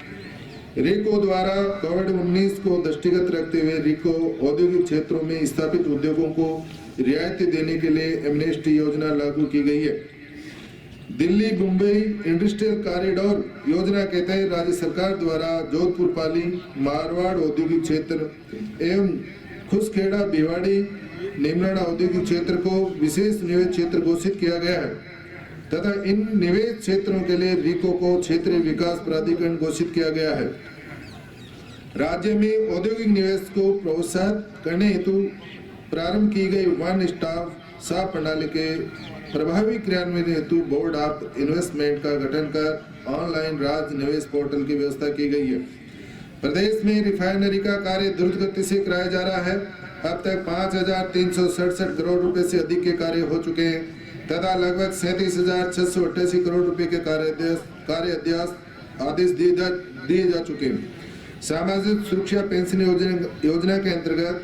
रीको द्वारा कोविड-19 को दृष्टिगत रखते हुए रीको औद्योगिक क्षेत्रों में स्थापित उद्योगों को रियायतें देने के लिए एमनेस्टी योजना लागू की गई है। दिल्ली मुंबई इंडस्ट्रियल कॉरिडोर योजना के तहत राज्य सरकार द्वारा जोधपुर, पाली, मारवाड़ औद्योगिक क्षेत्र एवं खुसखेड़ा, भिवाड़ी, निमराना औद्योगिक क्षेत्र को विशेष निवेश क्षेत्र घोषित किया गया है तथा इन निवेश क्षेत्रों के लिए रीको को क्षेत्रीय विकास प्राधिकरण घोषित किया गया है। राज्य में औद्योगिक निवेश को प्रोत्साहित करने हेतु प्रारंभ की गई वन स्टॉप शॉप प्रणाली के प्रभावी क्रियान्वयन हेतु बोर्ड ऑफ इन्वेस्टमेंट का गठन कर ऑनलाइन राज्य निवेश पोर्टल की व्यवस्था की गई है। प्रदेश में रिफाइनरी का कार्य द्रुत गति से कराया जा रहा है। अब तक 5,367 करोड़ रुपए से अधिक के कार्य हो चुके हैं तथा लगभग 37,688 करोड़ रुपए के कार्य आदेश दिए जा चुके हैं। सामाजिक सुरक्षा पेंशन योजना के अंतर्गत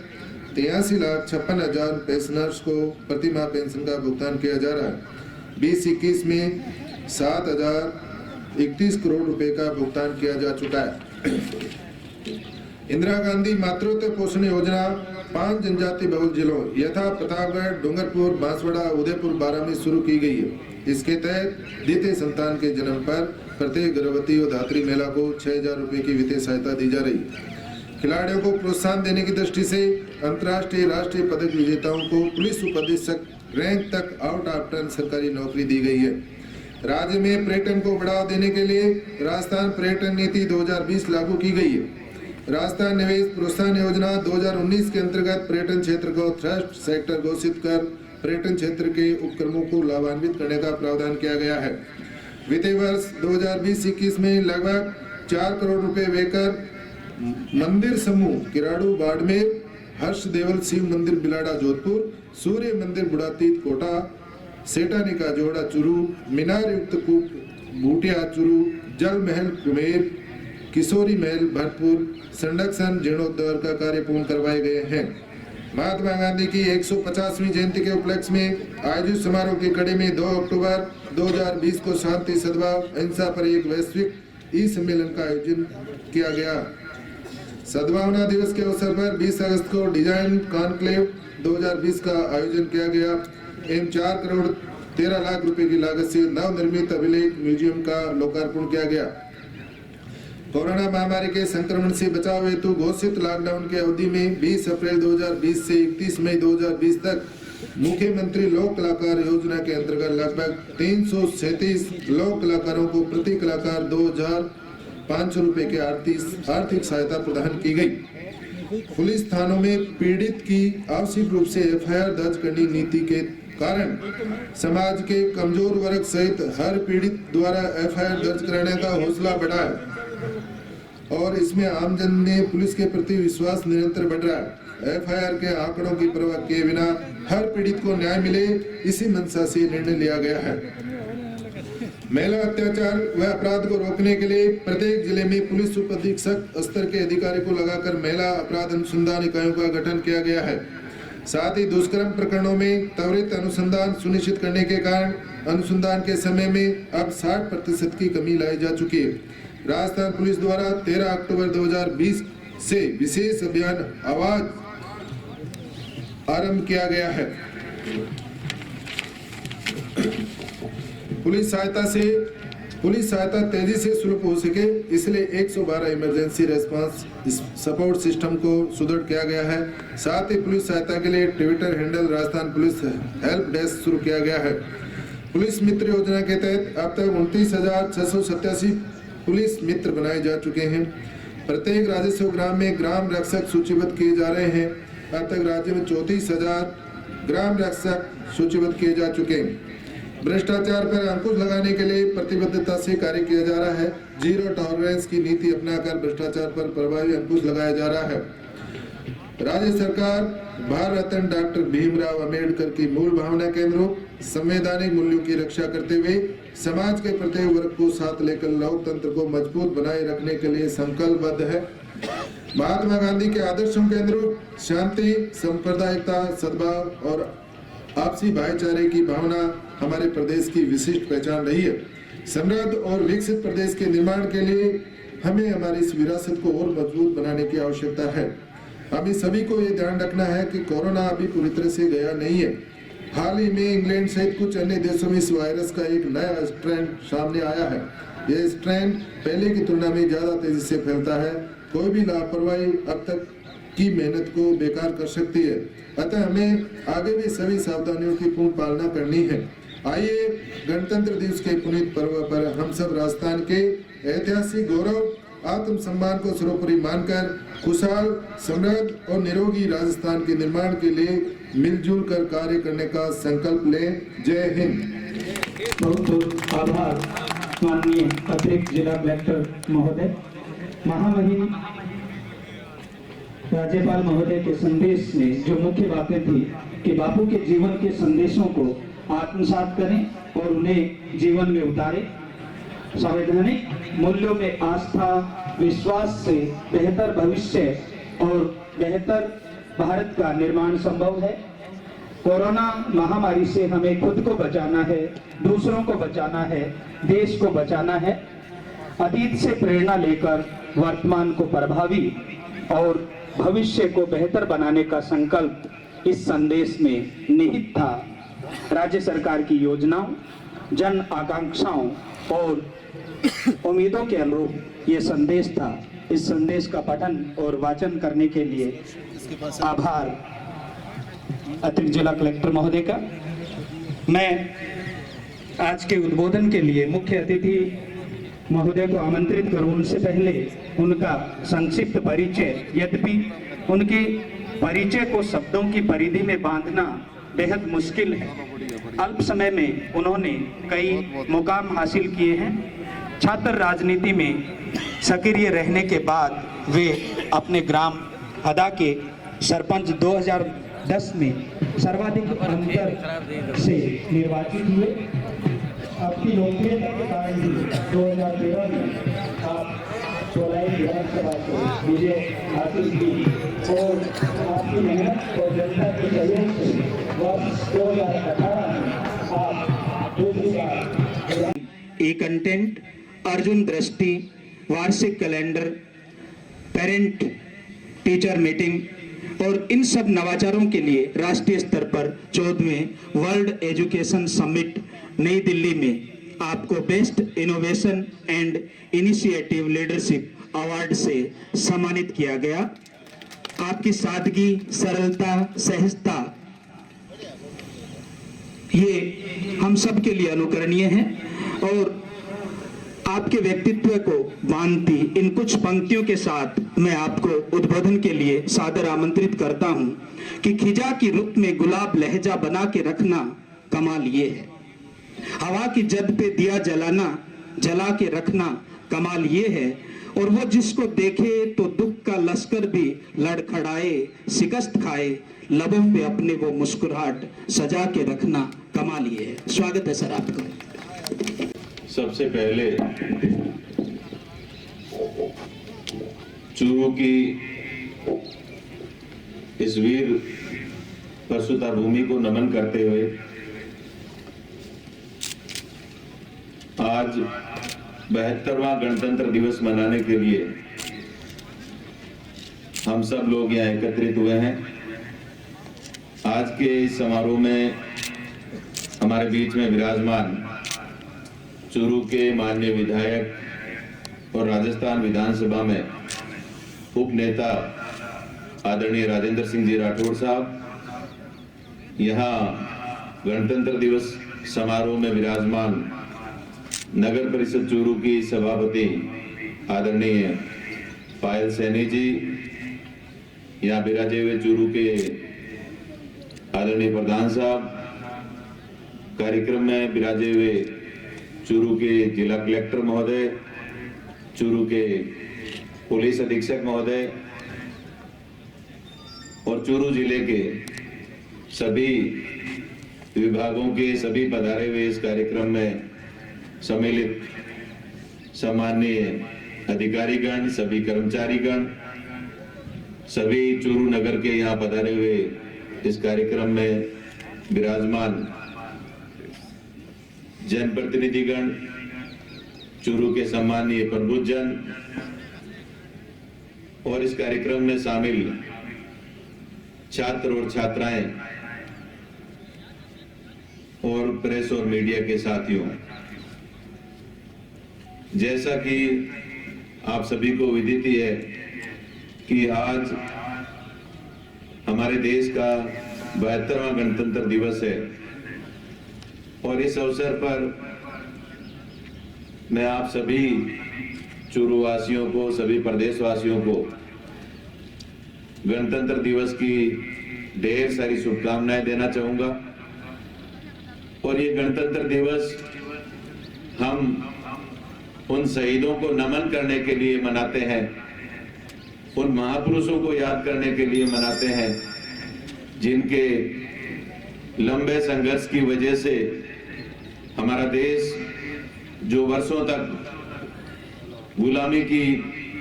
83,56,000 पेंशनर्स को प्रति माह पेंशन का भुगतान किया जा रहा है। 2021 में 7,031 करोड़ रुपए का भुगतान किया जा चुका है। इंदिरा गांधी मातृत्व पोषण योजना 5 जनजाति बहुल जिलों यथा प्रतापगढ़, डूंगरपुर, बांसवाड़ा, उदयपुर, बारां में शुरू की गई है। इसके तहत द्वितीय संतान के जन्म पर प्रत्येक गर्भवती और धात्री महिला को 6,000 रुपए की वित्तीय सहायता दी जा रही है। खिलाड़ियों को प्रोत्साहन देने की दृष्टि से अंतर्राष्ट्रीय राष्ट्रीय पदक विजेताओं को पुलिस उपाधीक्षक रैंक तक आउट ऑफ टर्न सरकारी नौकरी दी गई है। राज्य में पर्यटन को बढ़ावा देने के लिए राजस्थान पर्यटन नीति 2020 लागू की गई है। राजस्थान निवेश प्रोत्साहन योजना 2019 के अंतर्गत पर्यटन क्षेत्र को थ्रस्ट सेक्टर घोषित कर पर्यटन क्षेत्र के उपक्रमों को लाभान्वित करने का प्रावधान किया गया है। वित्तीय वर्ष 2020-21 में लगभग 4 करोड़ रुपए देकर मंदिर समूह किराड़ू बाड़मेर, हर्ष देवल शिव मंदिर बिलाड़ा जोधपुर, सूर्य मंदिर बुढ़ातीत कोटा, सेठानिका जोड़ा चुरू, मीनार युक्त कूप बूटिया चुरू, जल महल कुमेर, किशोरी महल भरतपुर, संरक्षण जीर्णोद्धार का कार्य पूर्ण करवाए गए हैं। महात्मा गांधी की 150वीं जयंती के उपलक्ष्य में आयोजित समारोह की कड़ी में 2 अक्टूबर 2020 को शांति, सद्भाव, अहिंसा पर एक वैश्विक ई सम्मेलन का आयोजन किया गया। सद्भावना दिवस के अवसर पर 20 अगस्त को डिजाइन कॉन्क्लेव 2020 का आयोजन किया गया एवं 4 करोड़ 13 लाख रुपए की लागत से नवनिर्मित अभिलेख म्यूजियम का लोकार्पण किया गया। कोरोना महामारी के संक्रमण से बचाव हेतु घोषित लॉकडाउन की अवधि में 20 अप्रैल 2020 से 31 मई 2020 तक मुख्यमंत्री लोक कलाकार योजना के अंतर्गत लगभग 337 लोक कलाकारों को प्रति कलाकार 2,500 रुपए की आर्थिक सहायता प्रदान की गई। पुलिस थानों में पीड़ित की आवश्यक रूप से एफआईआर दर्ज करनी नीति के कारण समाज के कमजोर वर्ग सहित हर पीड़ित द्वारा एफआईआर दर्ज कराने का हौसला बढ़ा है और इसमें आमजन में पुलिस के प्रति विश्वास निरंतर बढ़ रहा है। एफआईआर के आंकड़ों की परवाह किए बिना हर पीड़ित को न्याय मिले, इसी मंशा से निर्णय लिया गया है। महिला अत्याचार व अपराध को रोकने के लिए प्रत्येक जिले में पुलिस उप अधीक्षक स्तर के अधिकारी को लगाकर महिला अपराध अनुसंधान इकाइयों का गठन किया गया है। साथ ही दुष्कर्म प्रकरणों में त्वरित अनुसंधान सुनिश्चित करने के कारण अनुसंधान के समय में अब 60% की कमी लाई जा चुकी है। राजस्थान पुलिस द्वारा 13 अक्टूबर 2020 से विशेष अभियान आवाज आरंभ किया गया है। पुलिस सहायता तेजी से सुलभ हो सके इसलिए 112 इमरजेंसी रेस्पॉन्स सपोर्ट सिस्टम को सुदृढ़ किया गया है। साथ ही पुलिस सहायता के लिए Twitter handle Rajasthan police help desk शुरू किया गया है। पुलिस मित्र योजना के तहत अब तक 29,687 पुलिस मित्र बनाए जा चुके हैं। प्रत्येक राजस्व ग्राम में ग्राम रक्षक सूचीबद्ध किए जा रहे हैं। अब तक राज्य में 34,000 ग्राम रक्षक सूचीबद्ध किए जा चुके हैं। भ्रष्टाचार पर अंकुश लगाने के लिए प्रतिबद्धता से कार्य किया जा रहा है। जीरो टॉलरेंस की नीति अपनाकर भ्रष्टाचार पर प्रभावी अंकुश लगाया जा रहा है। राज्य सरकार भारत रत्न डॉक्टर भीमराव अंबेडकर की मूल भावना के अनुरूप संवैधानिक मूल्यों की रक्षा करते हुए समाज के प्रत्येक वर्ग को साथ लेकर लोकतंत्र को मजबूत बनाए रखने के लिए संकल्पबद्ध है। महात्मा गांधी के आदर्शों के अनुरूप शांति, सांप्रदायिकता, सद्भाव और आपसी भाईचारे की भावना हमारे प्रदेश की विशिष्ट पहचान रही है। समृद्ध और विकसित प्रदेश के निर्माण के लिए हमें हमारी इस विरासत को और मजबूत बनाने की आवश्यकता है। हमें सभी को ये ध्यान रखना है कि कोरोना अभी पूरी तरह से गया नहीं है। हाल ही में इंग्लैंड सहित कुछ अन्य देशों में इस वायरस का एक नया स्ट्रेन सामने आया है। यह स्ट्रेन पहले की तुलना में ज्यादा तेजी से फैलता है। कोई भी लापरवाही अब तक की मेहनत को बेकार कर सकती है। अतः हमें आगे भी सभी सावधानियों की पूर्ण पालना करनी है। आइए गणतंत्र दिवस के पुनीत पर्व पर हम सब राजस्थान के ऐतिहासिक गौरव, आत्म सम्मान को सर्वोपरि मानकर खुशहाल, समृद्ध और निरोगी राजस्थान के निर्माण के लिए मिलजुल कर कार्य करने का संकल्प लें। जय हिंद। बहुत बहुत आभार माननीय अतिरिक्त जिला कलेक्टर महोदय। महामहिम राज्यपाल महोदय के संदेश में जो मुख्य बातें थी कि बापू के जीवन के संदेशों को आत्मसात करें और उन्हें जीवन में उतारें। संवैधानिक मूल्यों में आस्था, विश्वास से बेहतर भविष्य और बेहतर भारत का निर्माण संभव है। कोरोना महामारी से हमें खुद को बचाना है, दूसरों को बचाना है, देश को बचाना है। अतीत से प्रेरणा लेकर वर्तमान को प्रभावी और भविष्य को बेहतर बनाने का संकल्प इस संदेश में निहित था। राज्य सरकार की योजनाओं, जन आकांक्षाओं और उम्मीदों के अनुरूप ये संदेश था। इस संदेश का पठन और वाचन करने के लिए आभार अतिरिक्त जिला कलेक्टर महोदय का। मैं आज के उद्बोधन के लिए मुख्य अतिथि महोदय को आमंत्रित करूं, उनसे पहले उनका संक्षिप्त परिचय, यद्यपि उनके परिचय को शब्दों की परिधि में बांधना बेहद मुश्किल है। अल्प समय में उन्होंने कई मुकाम हासिल किए हैं। छात्र राजनीति में सक्रिय रहने के बाद वे अपने ग्राम हदा के सरपंच 2010 में सर्वाधिक अंतर से निर्वाचित हुए। आपकी लोकप्रियता के कारण ही 2013 में आप चौलाई विधानसभा से विजय हासिल की और आपकी मेहनत और जनता के सहयोग से वर्ष 2018 में आप दूसरी बार ई कंटेंट, अर्जुन दृष्टि, वार्षिक कैलेंडर, पेरेंट टीचर मीटिंग और इन सब नवाचारों के लिए राष्ट्रीय स्तर पर 14वें वर्ल्ड एजुकेशन समिट नई दिल्ली में आपको best innovation and initiative leadership award से सम्मानित किया गया। आपकी सादगी, सरलता, सहजता ये हम सब के लिए अनुकरणीय है और आपके व्यक्तित्व को बांधती इन कुछ पंक्तियों के साथ मैं आपको उद्बोधन के लिए सादर आमंत्रित करता हूं कि खिजा की रुत में गुलाब लहजा बना के रखना कमाल ये है। हवा की जद पे दिया जलाना, जला के रखना कमाल ये है। और वो जिसको देखे तो दुख का लश्कर भी लड़खड़ाए, शिकस्त खाए, लबों पे अपने वो मुस्कुराहट सजा के रखना कमाल ये है। स्वागत है सर आपका। सबसे पहले चूरू की इस वीर प्रसूता भूमि को नमन करते हुए आज 72वां गणतंत्र दिवस मनाने के लिए हम सब लोग यहाँ एकत्रित हुए हैं। आज के इस समारोह में हमारे बीच में विराजमान चूरू के माननीय विधायक और राजस्थान विधानसभा में उप नेता आदरणीय राजेंद्र सिंह जी राठौड़ साहब, यहाँ गणतंत्र दिवस समारोह में विराजमान नगर परिषद चूरू की सभापति आदरणीय पायल सैनी जी, यहाँ विराजे हुए चूरू के आदरणीय प्रधान साहब, कार्यक्रम में विराजे हुए चूरू के जिला कलेक्टर महोदय, चूरू के पुलिस अधीक्षक महोदय और चूरू जिले के सभी विभागों के सभी पधारे हुए इस कार्यक्रम में सम्मिलित सम्माननीय अधिकारीगण, सभी कर्मचारीगण, सभी चूरू नगर के यहाँ पधारे हुए इस कार्यक्रम में विराजमान जनप्रतिनिधिगण, चूरू के सम्माननीय प्रबुद्धजन और इस कार्यक्रम में शामिल छात्र और छात्राएं और प्रेस और मीडिया के साथियों, जैसा कि आप सभी को विदित ही है कि आज हमारे देश का 72वां गणतंत्र दिवस है और इस अवसर पर मैं आप सभी चूरू वासियों को, सभी प्रदेशवासियों को गणतंत्र दिवस की ढेर सारी शुभकामनाएं देना चाहूंगा। और ये गणतंत्र दिवस हम उन शहीदों को नमन करने के लिए मनाते हैं, उन महापुरुषों को याद करने के लिए मनाते हैं जिनके लंबे संघर्ष की वजह से हमारा देश जो वर्षों तक गुलामी की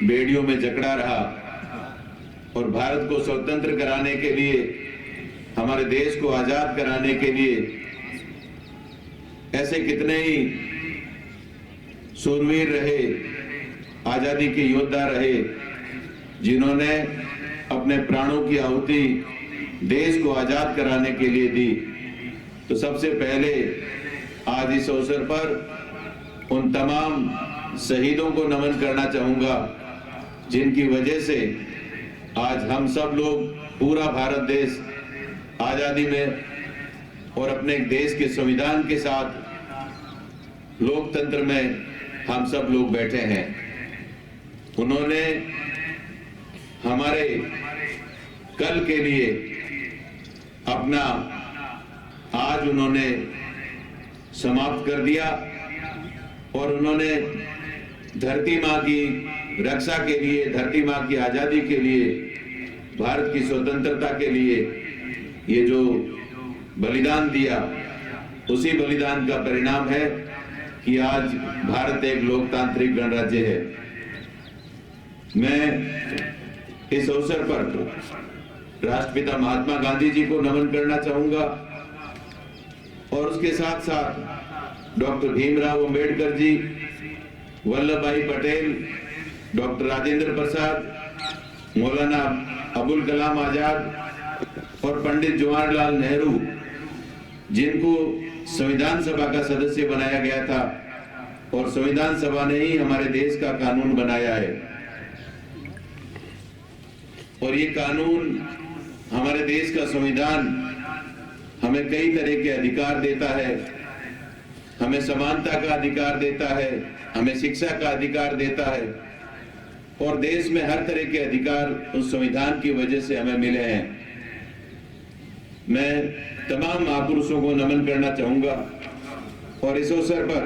बेड़ियों में जकड़ा रहा और भारत को स्वतंत्र कराने के लिए, हमारे देश को आजाद कराने के लिए ऐसे कितने ही शूरवीर रहे, आजादी के योद्धा रहे, जिन्होंने अपने प्राणों की आहुति देश को आजाद कराने के लिए दी। तो सबसे पहले आज इस अवसर पर उन तमाम शहीदों को नमन करना चाहूंगा, जिनकी वजह से आज हम सब लोग, पूरा भारत देश आजादी में और अपने देश के संविधान के साथ लोकतंत्र में हम सब लोग बैठे हैं। उन्होंने हमारे कल के लिए अपना आज उन्होंने समाप्त कर दिया और उन्होंने धरती माँ की रक्षा के लिए, धरती माँ की आजादी के लिए, भारत की स्वतंत्रता के लिए ये जो बलिदान दिया, उसी बलिदान का परिणाम है कि आज भारत एक लोकतांत्रिक गणराज्य है। मैं इस अवसर पर राष्ट्रपिता महात्मा गांधी जी को नमन करना चाहूंगा और उसके साथ साथ डॉक्टर भीमराव अंबेडकर जी, वल्लभ भाई पटेल, डॉक्टर राजेंद्र प्रसाद, मौलाना अबुल कलाम आजाद और पंडित जवाहरलाल नेहरू, जिनको संविधान सभा का सदस्य बनाया गया था और संविधान सभा ने ही हमारे देश का कानून बनाया है। और ये कानून, हमारे देश का संविधान हमें कई तरह के अधिकार देता है। हमें समानता का अधिकार देता है, हमें शिक्षा का अधिकार देता है और देश में हर तरह के अधिकार उस संविधान की वजह से हमें मिले हैं। मैं तमाम महापुरुषों को नमन करना चाहूंगा और इस अवसर पर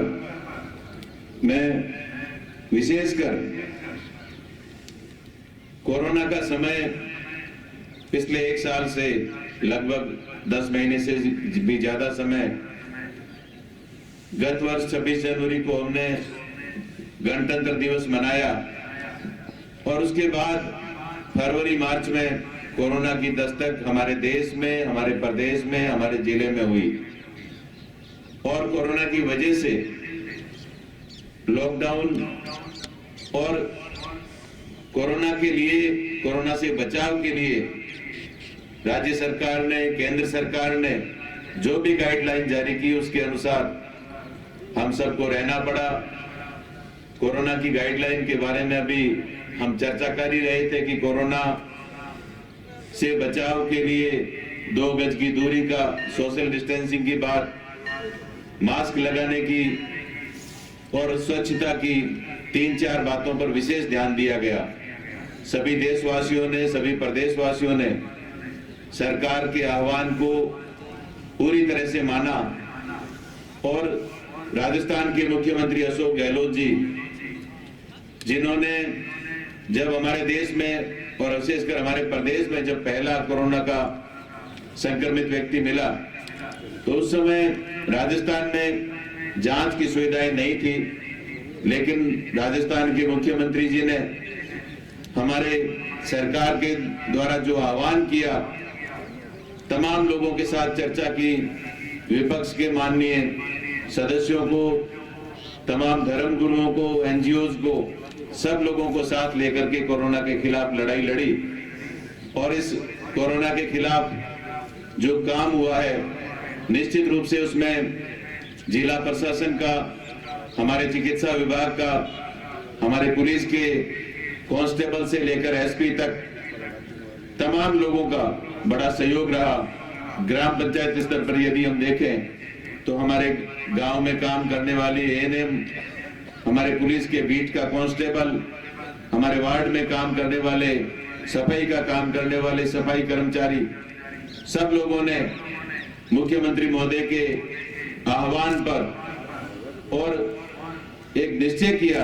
मैं विशेषकर कोरोना का समय पिछले 1 साल से लगभग 10 महीने से भी ज्यादा समय, गत वर्ष 26 जनवरी को हमने गणतंत्र दिवस मनाया और उसके बाद फरवरी मार्च में कोरोना की दस्तक हमारे देश में, हमारे प्रदेश में, हमारे जिले में हुई और कोरोना की वजह से लॉकडाउन और कोरोना के लिए, कोरोना से बचाव के लिए राज्य सरकार ने, केंद्र सरकार ने जो भी गाइडलाइन जारी की उसके अनुसार हम सबको रहना पड़ा। कोरोना की गाइडलाइन के बारे में अभी हम चर्चा कर ही रहे थे कि कोरोना से बचाव के लिए 2 गज की दूरी का, सोशल डिस्टेंसिंग की बात, मास्क लगाने की और स्वच्छता की 3-4 बातों पर विशेष ध्यान दिया गया। सभी देशवासियों ने, सभी प्रदेशवासियों ने सरकार के आह्वान को पूरी तरह से माना और राजस्थान के मुख्यमंत्री अशोक गहलोत जी, जिन्होंने जब हमारे देश में और विशेषकर हमारे प्रदेश में जब पहला कोरोना का संक्रमित व्यक्ति मिला तो उस समय राजस्थान में जांच की सुविधाएं नहीं थी, लेकिन राजस्थान के मुख्यमंत्री जी ने हमारे सरकार के द्वारा जो आह्वान किया, तमाम लोगों के साथ चर्चा की, विपक्ष के माननीय सदस्यों को, तमाम धर्म गुरुओं को, एनजीओज को, सब लोगों को साथ लेकर के कोरोना के खिलाफ लड़ाई लड़ी और इस कोरोना के खिलाफ जो काम हुआ है, निश्चित रूप से उसमें जिला प्रशासन का, हमारे चिकित्सा विभाग का, हमारे पुलिस के कांस्टेबल से लेकर एसपी तक तमाम लोगों का बड़ा सहयोग रहा। ग्राम पंचायत स्तर पर यदि हम देखें तो हमारे गांव में काम करने वाली एएनएम, हमारे पुलिस के बीट का कांस्टेबल, हमारे वार्ड में काम करने वाले, सफाई का काम करने वाले सफाई कर्मचारी, सब लोगों ने मुख्यमंत्री महोदय के आह्वान पर और एक निश्चय किया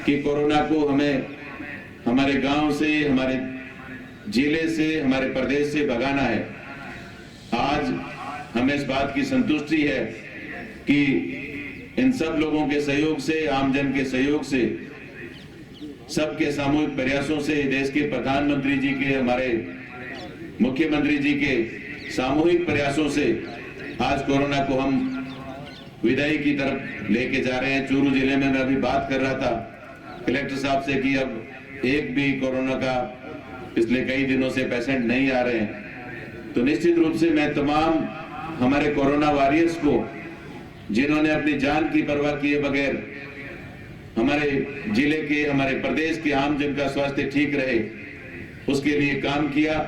कि कोरोना को हमें हमारे गांव से, हमारे जिले से, हमारे प्रदेश से भगाना है। आज हमें इस बात की संतुष्टि है कि इन सब लोगों के सहयोग से, आमजन के सहयोग से सबके सामूहिक प्रयासों से, देश के प्रधानमंत्री जी के, हमारे मुख्यमंत्री जी के सामूहिक प्रयासों से आज कोरोना को हम विदाई की तरफ लेके जा रहे हैं। चूरू जिले में मैं अभी बात कर रहा था कलेक्टर साहब से कि अब एक भी कोरोना का पिछले कई दिनों से पेशेंट नहीं आ रहे हैं। तो निश्चित रूप से मैं तमाम हमारे कोरोना वॉरियर्स को, जिन्होंने अपनी जान की परवाह किए बगैर हमारे जिले के, हमारे प्रदेश के आम जन का स्वास्थ्य ठीक रहे उसके लिए काम किया।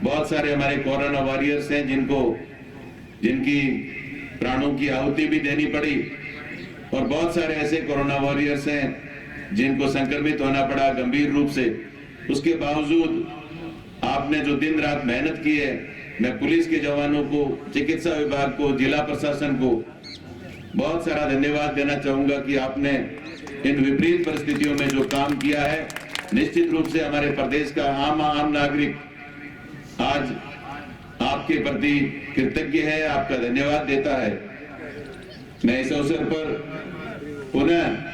बहुत सारे हमारे कोरोना वॉरियर्स हैं जिनकी प्राणों की आहुति भी देनी पड़ी, और बहुत सारे ऐसे कोरोना वॉरियर्स हैं जिनको संक्रमित होना पड़ा गंभीर रूप से। उसके बावजूद आपने जो दिन रात मेहनत की है, मैं पुलिस के जवानों को, चिकित्सा विभाग को, जिला प्रशासन को बहुत सारा धन्यवाद देना चाहूंगा कि आपने इन विपरीत परिस्थितियों में जो काम किया है। निश्चित रूप से हमारे प्रदेश का आम नागरिक आज आपके प्रति कृतज्ञ है, आपका धन्यवाद देता है। मैं इस अवसर पर पुनः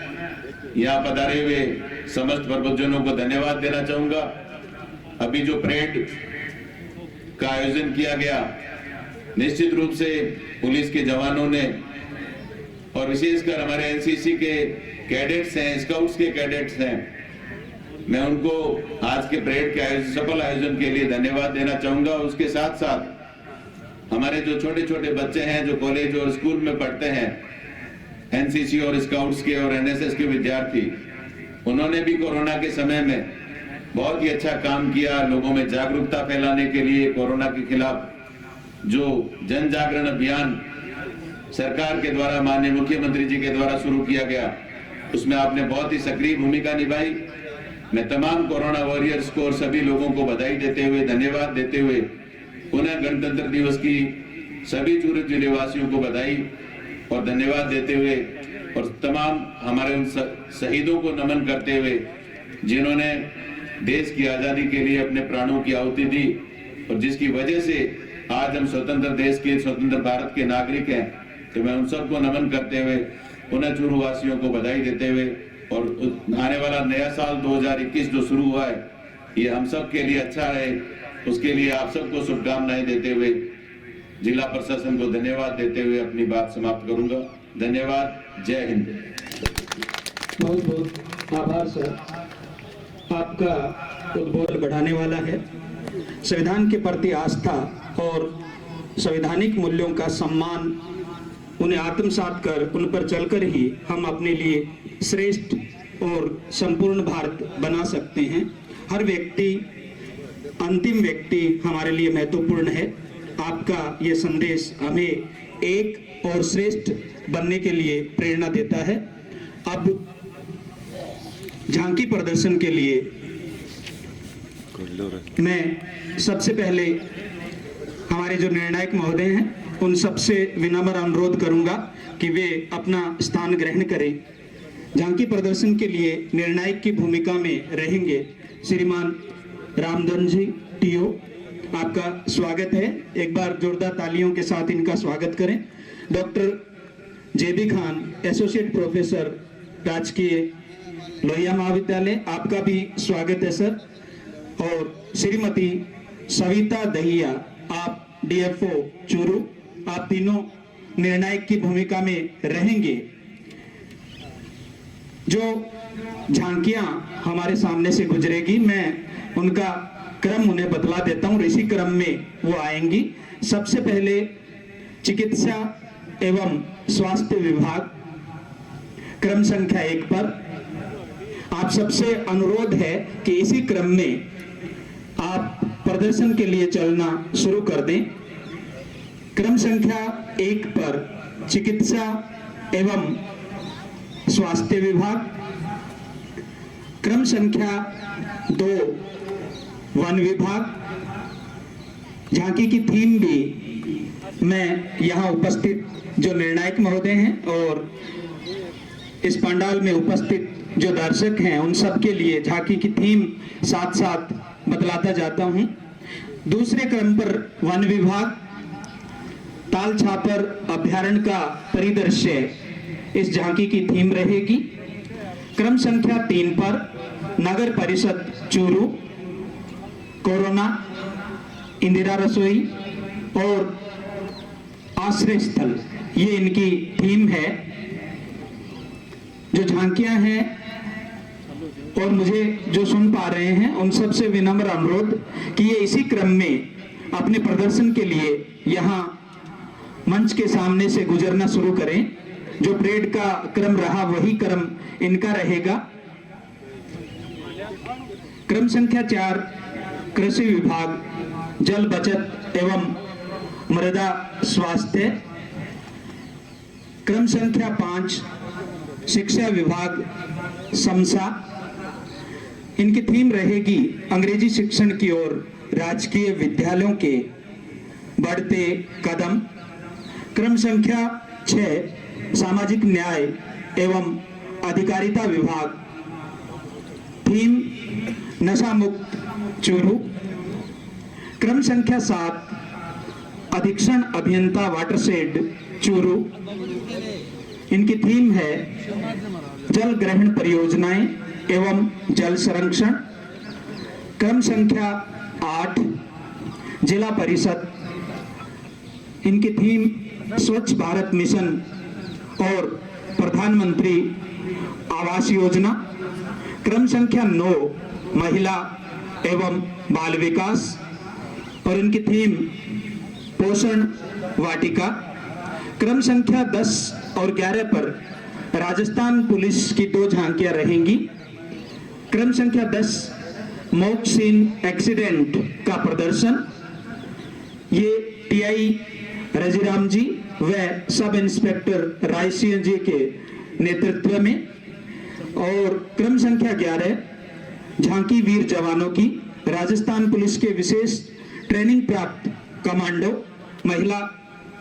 यहाँ पधारे हुए समस्त प्रबुद्धजनों को धन्यवाद देना चाहूंगा। अभी जो परेड का आयोजन किया गया, निश्चित रूप से पुलिस के जवानों ने और विशेषकर हमारे एनसीसी के कैडेट्स हैं, स्काउट्स के कैडेट्स हैं, मैं उनको आज के परेड के सफल आयोजन के लिए धन्यवाद देना चाहूंगा। उसके साथ साथ हमारे जो छोटे छोटे बच्चे हैं जो कॉलेज और स्कूल में पढ़ते हैं, एनसीसी और स्काउट्स के और एनएसएस के विद्यार्थी, उन्होंने भी कोरोना के समय में बहुत ही अच्छा काम किया। लोगों में जागरूकता फैलाने के लिए कोरोना के खिलाफ जो जन जागरण अभियान सरकार के द्वारा, माननीय मुख्यमंत्री जी के द्वारा शुरू किया गया, उसमें आपने बहुत ही सक्रिय भूमिका निभाई। मैं तमाम कोरोना वॉरियर्स को और सभी लोगों को बधाई देते हुए, धन्यवाद देते हुए, पुनः गणतंत्र दिवस की सभी चूरू जिलेवासियों को बधाई और धन्यवाद देते हुए, और तमाम हमारे उन शहीदों को नमन करते हुए जिन्होंने देश की आजादी के लिए अपने प्राणों की आहुति दी, और जिसकी वजह से आज हम स्वतंत्र देश के, स्वतंत्र भारत के नागरिक हैं। तो मैं उन सबको नमन करते हुए पुनः चूरू वासियों को बधाई देते हुए, और आने वाला नया साल 2021 जो शुरू हुआ है, ये हम सब के लिए अच्छा रहे, उसके लिए आप सबको शुभकामनाएं देते हुए, जिला प्रशासन को धन्यवाद देते हुए अपनी बात समाप्त करूंगा। धन्यवाद। जय हिंद। बहुत बहुत आभार सर, आपका उद्बोधन बढ़ाने वाला है। संविधान के प्रति आस्था और संवैधानिक मूल्यों का सम्मान, उन्हें आत्मसात कर उन पर चलकर ही हम अपने लिए श्रेष्ठ और संपूर्ण भारत बना सकते हैं। हर व्यक्ति, अंतिम व्यक्ति हमारे लिए महत्वपूर्ण है। आपका ये संदेश हमें एक और श्रेष्ठ बनने के लिए प्रेरणा देता है। अब झांकी प्रदर्शन के लिए मैं सबसे पहले हमारे जो निर्णायक महोदय हैं उन सबसे विनम्र अनुरोध करूंगा कि वे अपना स्थान ग्रहण करें। झांकी प्रदर्शन के लिए निर्णायक की भूमिका में रहेंगे श्रीमान रामधन जी टीओ, आपका स्वागत है। एक बार जोरदार तालियों के साथ इनका स्वागत करें। डॉक्टर जेबी खान, एसोसिएट प्रोफेसर, राजकीय लोहिया महाविद्यालय, आपका भी स्वागत है सर। और श्रीमती सविता दहिया, आप डीएफओ चूरू, आप तीनों निर्णायक की भूमिका में रहेंगे। जो झांकियां हमारे सामने से गुजरेगी, मैं उनका क्रम उन्हें बतला देता हूं, इसी क्रम में वो आएंगी। सबसे पहले चिकित्सा एवं स्वास्थ्य विभाग, क्रम संख्या 1 पर। आप सबसे अनुरोध है कि इसी क्रम में आप प्रदर्शन के लिए चलना शुरू कर दें। क्रम संख्या 1 पर चिकित्सा एवं स्वास्थ्य विभाग, क्रम संख्या 2 वन विभाग। झांकी की थीम भी मैं यहाँ उपस्थित जो निर्णायक महोदय हैं और इस पंडाल में उपस्थित जो दर्शक हैं उन सब के लिए झांकी की थीम साथ साथ बतलाता जाता हूं। दूसरे क्रम पर वन विभाग, ताल छापर अभ्यारण्य का परिदृश्य इस झांकी की थीम रहेगी। क्रम संख्या 3 पर नगर परिषद चूरू, कोरोना, इंदिरा रसोई और आश्रय स्थल, ये इनकी थीम है। जो झांकियां हैं और मुझे जो सुन पा रहे हैं उन सबसे विनम्र अनुरोध कि ये इसी क्रम में अपने प्रदर्शन के लिए यहाँ मंच के सामने से गुजरना शुरू करें। जो परेड का क्रम रहा वही क्रम इनका रहेगा। क्रम संख्या 4 कृषि विभाग, जल बचत एवं मृदा स्वास्थ्य। क्रम संख्या 5 शिक्षा विभाग, समसा। इनकी थीम रहेगी अंग्रेजी शिक्षण की ओर राजकीय विद्यालयों के बढ़ते कदम। क्रम संख्या 6 सामाजिक न्याय एवं अधिकारिता विभाग, थीम नशा मुक्त चूरू। क्रम संख्या 7 अधीक्षण अभियंता वाटरशेड चूरू। इनकी थीम है जल ग्रहण परियोजनाएं एवं जल संरक्षण। क्रम संख्या 8 जिला परिषद। इनकी थीम स्वच्छ भारत मिशन और प्रधानमंत्री आवास योजना। क्रम संख्या 9 महिला एवं बाल विकास और इनकी थीम पोषण वाटिका। क्रम संख्या 10 और 11 पर राजस्थान पुलिस की 2 झांकियां रहेंगी। क्रम संख्या 10 मॉक सीन एक्सीडेंट का प्रदर्शन, ये टीआई रजीराम जी व सब इंस्पेक्टर रायसिंह जी के नेतृत्व में। और क्रम संख्या 11 झांकी वीर जवानों की, राजस्थान पुलिस के विशेष ट्रेनिंग प्राप्त कमांडो महिला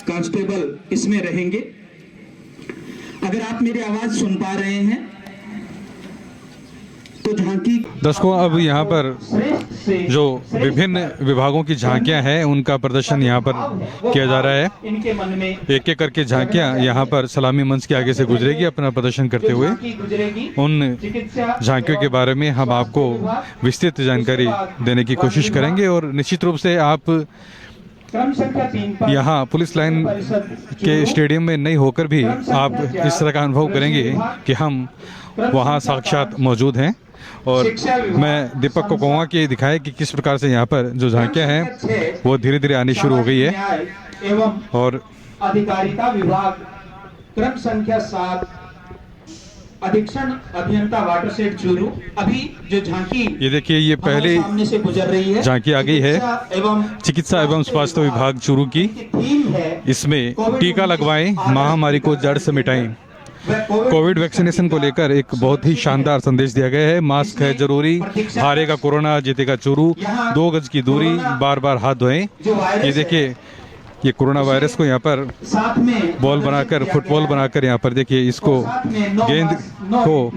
कांस्टेबल इसमें रहेंगे। अगर आप मेरी आवाज सुन पा रहे हैं तो झांकी दर्शकों, अब यहाँ पर जो विभिन्न विभागों की झांकियां हैं उनका प्रदर्शन यहाँ पर किया जा रहा है। इनके मन में एक एक करके झांकियां यहाँ पर सलामी मंच के आगे से गुजरेगी अपना प्रदर्शन करते हुए। उन झांकियों के बारे में हम आपको विस्तृत जानकारी देने की कोशिश करेंगे और निश्चित रूप से आप क्रम संख्या 3 पर यहाँ पुलिस लाइन के स्टेडियम में नहीं होकर भी आप इस तरह का अनुभव करेंगे कि हम वहाँ साक्षात मौजूद हैं। और मैं दीपक को कहूँगा कि दिखाए कि किस प्रकार से यहाँ पर जो झांकियाँ हैं वो धीरे धीरे आनी शुरू हो गई है। एवं और अधिकारिता विभाग, क्रम संख्या 7 अधीक्षण अभियंता वाटरशेड चूरू। अभी जो झांकी ये देखिए, ये पहले सामने से गुजर रही है, झांकी आ गई है चिकित्सा एवं स्वास्थ्य विभाग चूरू की। थीम है इसमें टीका लगवाएं, महामारी को जड़ से मिटाएं। कोविड वैक्सीनेशन को लेकर एक बहुत ही शानदार संदेश दिया गया है। मास्क है जरूरी, हारेगा कोरोना, जीतेगा चूरू, 2 गज की दूरी, बार बार हाथ धोएं। ये देखिए, ये कोरोना वायरस को यहाँ पर बॉल बनाकर, फुटबॉल बनाकर यहाँ पर देखिए इसको गेंद को,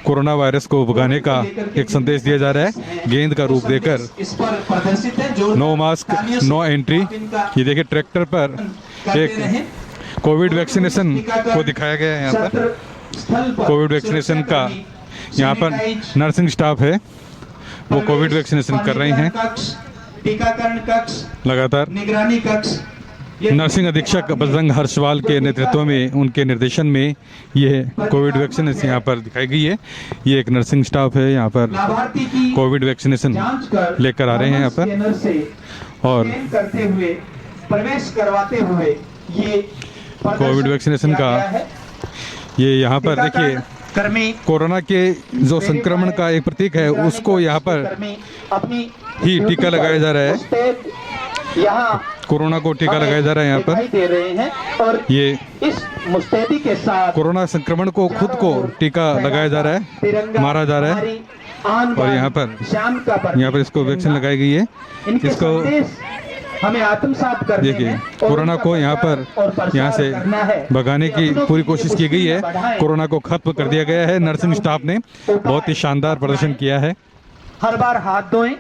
कोरोना वायरस को भगाने का एक संदेश दिया जा रहा है। गेंद का रूप देकर नो मास्क नो एंट्री। ये देखिए, ट्रैक्टर पर एक कोविड वैक्सीनेशन को दिखाया गया है। यहाँ पर कोविड वैक्सीनेशन का यहाँ पर नर्सिंग स्टाफ है, वो कोविड वैक्सीनेशन कर रहे हैं। टीकाकरण कक्ष, लगातार निगरानी कक्ष, नर्सिंग अधीक्षक बजरंग हर्षवाल के नेतृत्व में, उनके निर्देशन में ये कोविड वैक्सीनेशन यहाँ पर दिखाई गई है। ये एक नर्सिंग स्टाफ है यहाँ पर कोविड वैक्सीनेशन लेकर आ रहे हैं यहाँ पर। और करते हुए प्रवेश करवाते हुए ये कोविड वैक्सीनेशन का ये यहाँ पर देखिए, कोरोना के जो संक्रमण का एक प्रतीक है उसको यहाँ पर ही टीका लगाया जा रहा है। कोरोना को टीका लगाया जा रहा है यहाँ पर। दे रहे हैं और ये इस मुस्तैदी के साथ कोरोना संक्रमण को खुद को टीका लगाया जा रहा है, मारा जा रहा है। और यहाँ पर इसको वैक्सीन लगाई गई है। इसको हमें आत्मसात करने देखिए, कोरोना को यहाँ पर यहाँ से भगाने की पूरी कोशिश की गई है। कोरोना को खत्म कर दिया गया है। नर्सिंग स्टाफ ने बहुत ही शानदार प्रदर्शन किया है। हर बार हाथ धोएं,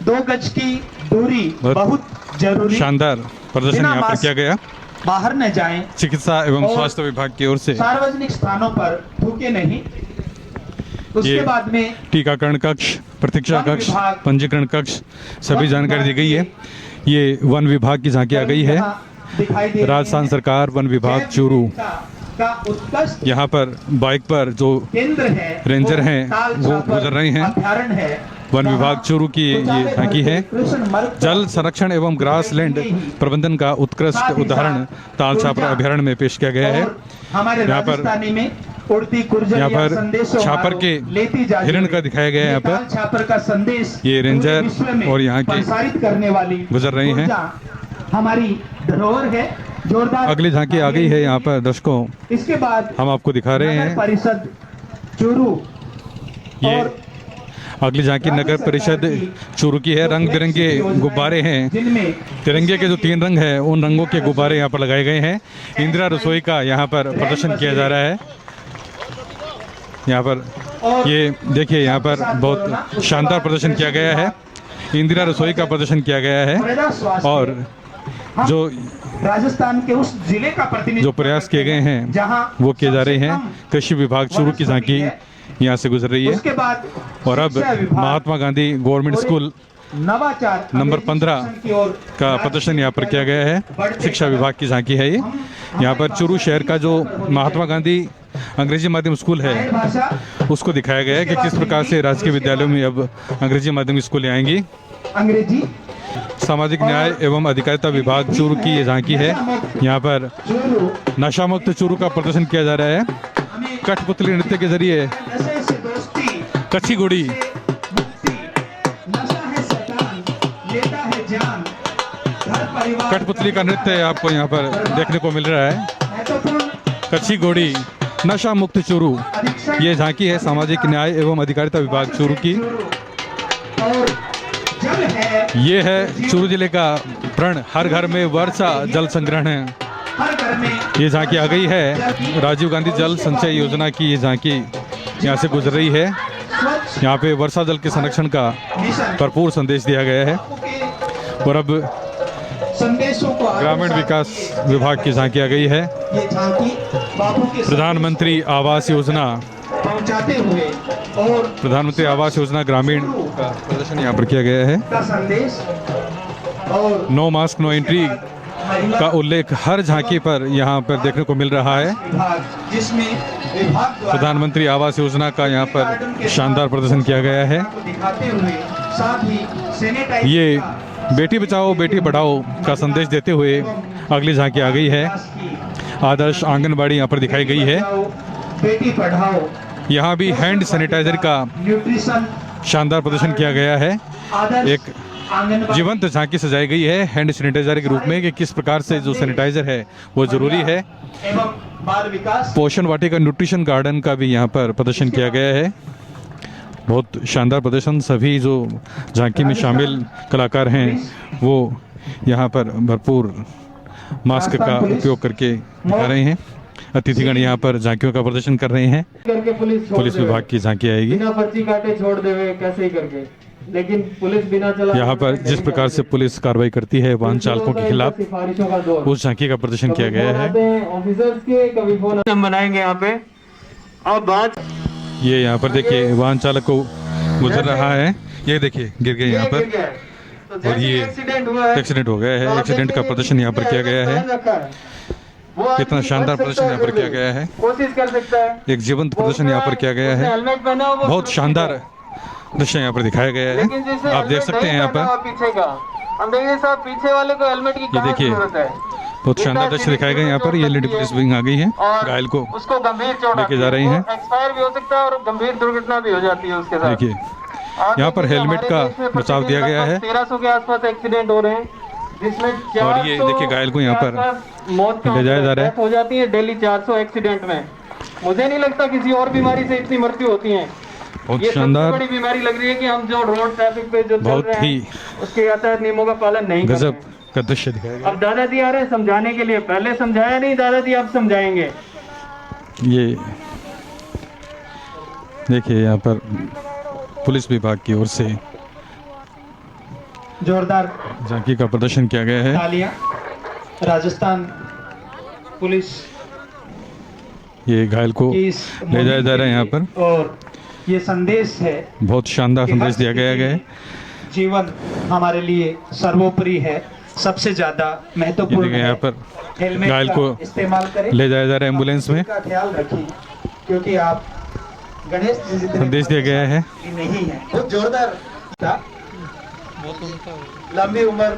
2 गज की दूरी बहुत जरूरी। शानदार प्रदर्शन यहाँ पर किया गया। बाहर न जाएं, चिकित्सा एवं स्वास्थ्य विभाग की ओर से। सार्वजनिक स्थानों पर थूके नहीं। उसके ये बाद में टीकाकरण कक्ष, प्रतीक्षा वन कक्ष, विभाग, पंजीकरण कक्ष सभी वन जानकारी दी विभाग गई है। ये वन विभाग की झांकी आ गई है। यहाँ दिखाई दे रहे राजस्थान हैं। सरकार वन विभाग जैव चूरू, विविधता का उत्कृष्ट यहाँ पर बाइक पर जो केंद्र है, रेंजर वो हैं, ताल वो छापर गुजर रहे हैं। अभ्यारण्य है। वन विभाग चूरू की ये शौचालय झांकी है। भरपूर कृष्ण मर्ग का जल संरक्षण एवं ग्रासलैंड प्रबंधन का उत्कृष्ट साथ ही उदाहरण साथ ताल छापरा ऊर्जा अभ्यारण्य में पेश किया गया है। और हमारे यहाँ पर- राजस्थानी में उड़ती कुर्जर यहाँ या पर संदेशों छापर मारो, के लेती जा हिरण का दिखाया गया है। यहाँ पर ताल छापर का संदेश ये रेंजर पूरे विश्व में और यहाँ के प्रसारित करने वाली गुजर रहे हैं। ऊर्जा हमारी धरोहर है। जोरदार अगली झांकी आ गई है यहाँ पर दर्शकों, इसके बाद हम आपको दिखा रहे नगर हैं। परिषद चूरू ये और अगली झांकी नगर परिषद चूरू की है। रंग बिरंगे गुब्बारे हैं। जिनमें तिरंगे के जो 3 रंग हैं उन रंगों के गुब्बारे यहाँ पर लगाए गए हैं। इंदिरा रसोई का यहाँ पर प्रदर्शन किया जा रहा है। यहाँ पर ये देखिए, यहाँ पर बहुत शानदार प्रदर्शन किया गया है। इंदिरा रसोई का प्रदर्शन किया गया है मृदा स्वास्थ्य और जो राजस्थान के उस जिले का प्रतिनिधित्व जो प्रयास किए गए हैं जहां वो किए जा रहे सबसे हैं। कम कृषि विभाग चूरू की झांकी यहाँ से गुजर रही है। उसके बाद और अब शिक्षा विभाग महात्मा गांधी गवर्नमेंट स्कूल नवाचार नंबर अंग्रेजी 15 शिक्षण की ओर का प्रदर्शन यहाँ पर किया गया है। शिक्षा विभाग की झांकी है ये। यहाँ पर चूरू शहर का जो महात्मा गांधी अंग्रेजी माध्यम स्कूल है भाषा उसको दिखाया गया है कि किस प्रकार से राजकीय विद्यालयों में अब अंग्रेजी माध्यम स्कूलें आएंगी। अंग्रेजी सामाजिक न्याय एवं अधिकारिता विभाग चूरू की ये झांकी है। यहाँ पर चूरू नशा मुक्त चूरू का प्रदर्शन किया जा रहा है। हमें कठपुतली नृत्य के जरिए नशे से दोस्ती कच्ची गुड़ी, मुक्ति, नशा है शैतान, लेता है जान, घर परिवार कठपुतली का नृत्य आपको यहाँ पर देखने को मिल रहा है। महत्वपूर्ण कच्ची घोड़ी, नशा मुक्त चूरू, अधीक्षक ये झांकी है सामाजिक न्याय एवं अधिकारिता विभाग चूरू की। और जल है ये है चूरू जिले का प्रण, हर घर में वर्षा जल संग्रहण है। हर घर में ये झांकी आ गई है। राजीव गांधी जल संचय योजना की ये झांकी यहाँ से गुजर रही है। स्वच्छ यहाँ पे वर्षा जल के संरक्षण का मिशन भरपूर संदेश दिया गया है। के और अब संदेशों को आगे ग्रामीण विकास विभाग की झांकी आ गई है। ये झांकी बापू के प्रधानमंत्री आवास योजना, पहुंचाते हुए और प्रधानमंत्री आवास योजना ग्रामीण का प्रदर्शन यहाँ पर किया गया है। का संदेश और नो मास्क नो एंट्री का उल्लेख हर झांकी पर यहाँ पर देखने को मिल रहा है। विभाग जिसमें विभाग द्वारा प्रधानमंत्री आवास योजना का यहाँ पर शानदार प्रदर्शन किया गया है। को दिखाते हुए साथ ही सैनिटाइजर ये का बेटी बचाओ बेटी पढ़ाओ का संदेश देते हुए अगली झांकी आ गई है। विकास की आदर्श आंगनबाड़ी यहाँ पर दिखाई गई है। बचाओ, बेटी पढ़ाओ, यहाँ भी हैंड सैनिटाइजर का न्यूट्रिशन शानदार प्रदर्शन किया गया है। आदर्श एक आंगनबाड़ी जीवंत झांकी सजाई गई है हैंड सैनिटाइजर के रूप में कि किस प्रकार से जो सैनिटाइजर है वो जरूरी है। एवं बाल विकास पोषण वाटिका न्यूट्रिशन गार्डन का भी यहाँ पर प्रदर्शन किया गया है। बहुत शानदार प्रदर्शन, सभी जो झांकी में शामिल कलाकार हैं वो यहाँ पर भरपूर मास्क का उपयोग करके दिखा रहे हैं। अतिथिगण यहाँ पर झांकियों का प्रदर्शन कर रहे हैं। करके पुलिस विभाग की झांकी आएगी। बिना पर्ची काटे छोड़ देवे कैसे ही करके, लेकिन पुलिस बिना चला यहाँ पर जिस प्रकार से पुलिस कार्रवाई करती है वाहन चालकों के खिलाफ, सिफारिशों का दौर उस झांकी का प्रदर्शन किया गया है। ऑफिसर्स के कभी फोन हम बनाएंगे यहाँ पे। अब बात ये यहाँ पर देखिए वाहन चालक को गुजर रहा है। ये देखिए गिर गए यहाँ पर और ये एक्सीडेंट हुआ है, एक्सीडेंट हो गया है। एक्सीडेंट का प्रदर्शन यहाँ पर किया गया है। कितना शानदार प्रदर्शन यहाँ पर किया गया है। कोशिश कर सकता है। एक जीवंत प्रदर्शन यहाँ पर किया गया है। हेलमेट पहना हो, वो बहुत शानदार दृश्य यहाँ पर दिखाया गया लेकिन है। जिसे आप देख हेलमेट सकते हैं नहीं यहाँ पहना हुआ पर पीछे का, हम देखेंगे साहब पीछे वाले को हेलमेट की ये कहाँ देखिए जरूरत है। बहुत शानदार दृश्य दिखाए गए यहाँ पर। ये लेडी पुलिस विंग आ गई है, और घायल को उसको गंभीर चोट लेके जा रही हैं। एक्सपायर भी हो सकता है और गंभीर दुर्घटना भी हो जाती है उसके साथ। देखिए आज यहाँ पर देखिए, हेलमेट हमारे का देश में बचाव प्रतिदिन दिया गया है। 1300 के आसपास एक्सीडेंट हो रहे हैं, जिसमें और ये 400 देखिए घायल को यहाँ पर के आसपास मौत का ले जाया जा रहा है। डेथ हो जाती है डेली 400 एक्सीडेंट में। मुझे नहीं लगता किसी और बीमारी से इतनी मृत्यु होती है। बहुत ये सबसे शानदार, बड़ी बीमारी लग रही है कि हम जो रोड ट्रैफिक पे जो चल बहुत रहे ही हैं उसके यातायात नियमों का पालन नहीं कर रहे गजब हैं। का दृश्य दिखाया गया। अब दादाजी आ रहे हैं समझाने के लिए, पहले समझाया नहीं दादाजी, अब समझाएंगे। ये देखिए यहाँ पर पुलिस विभाग की ओर से जोरदार झांकी का प्रदर्शन किया गया है। तालियां राजस्थान पुलिस ये घायल को की इस ले जाया जा रहा है यहाँ पर। और ये संदेश है, बहुत शानदार संदेश दिया गया है। जीवन हमारे लिए सर्वोपरि है, सबसे ज्यादा महत्वपूर्ण है। यहाँ पर हेलमेट घायल का को इस्तेमाल करें, ले जाया जा रहा है एम्बुलेंस में। का ख्याल रखें, क्योंकि आप गणेश जी जितने संदेश दिया गया है। नहीं है। बहुत जोरदार था, लंबी उम्र,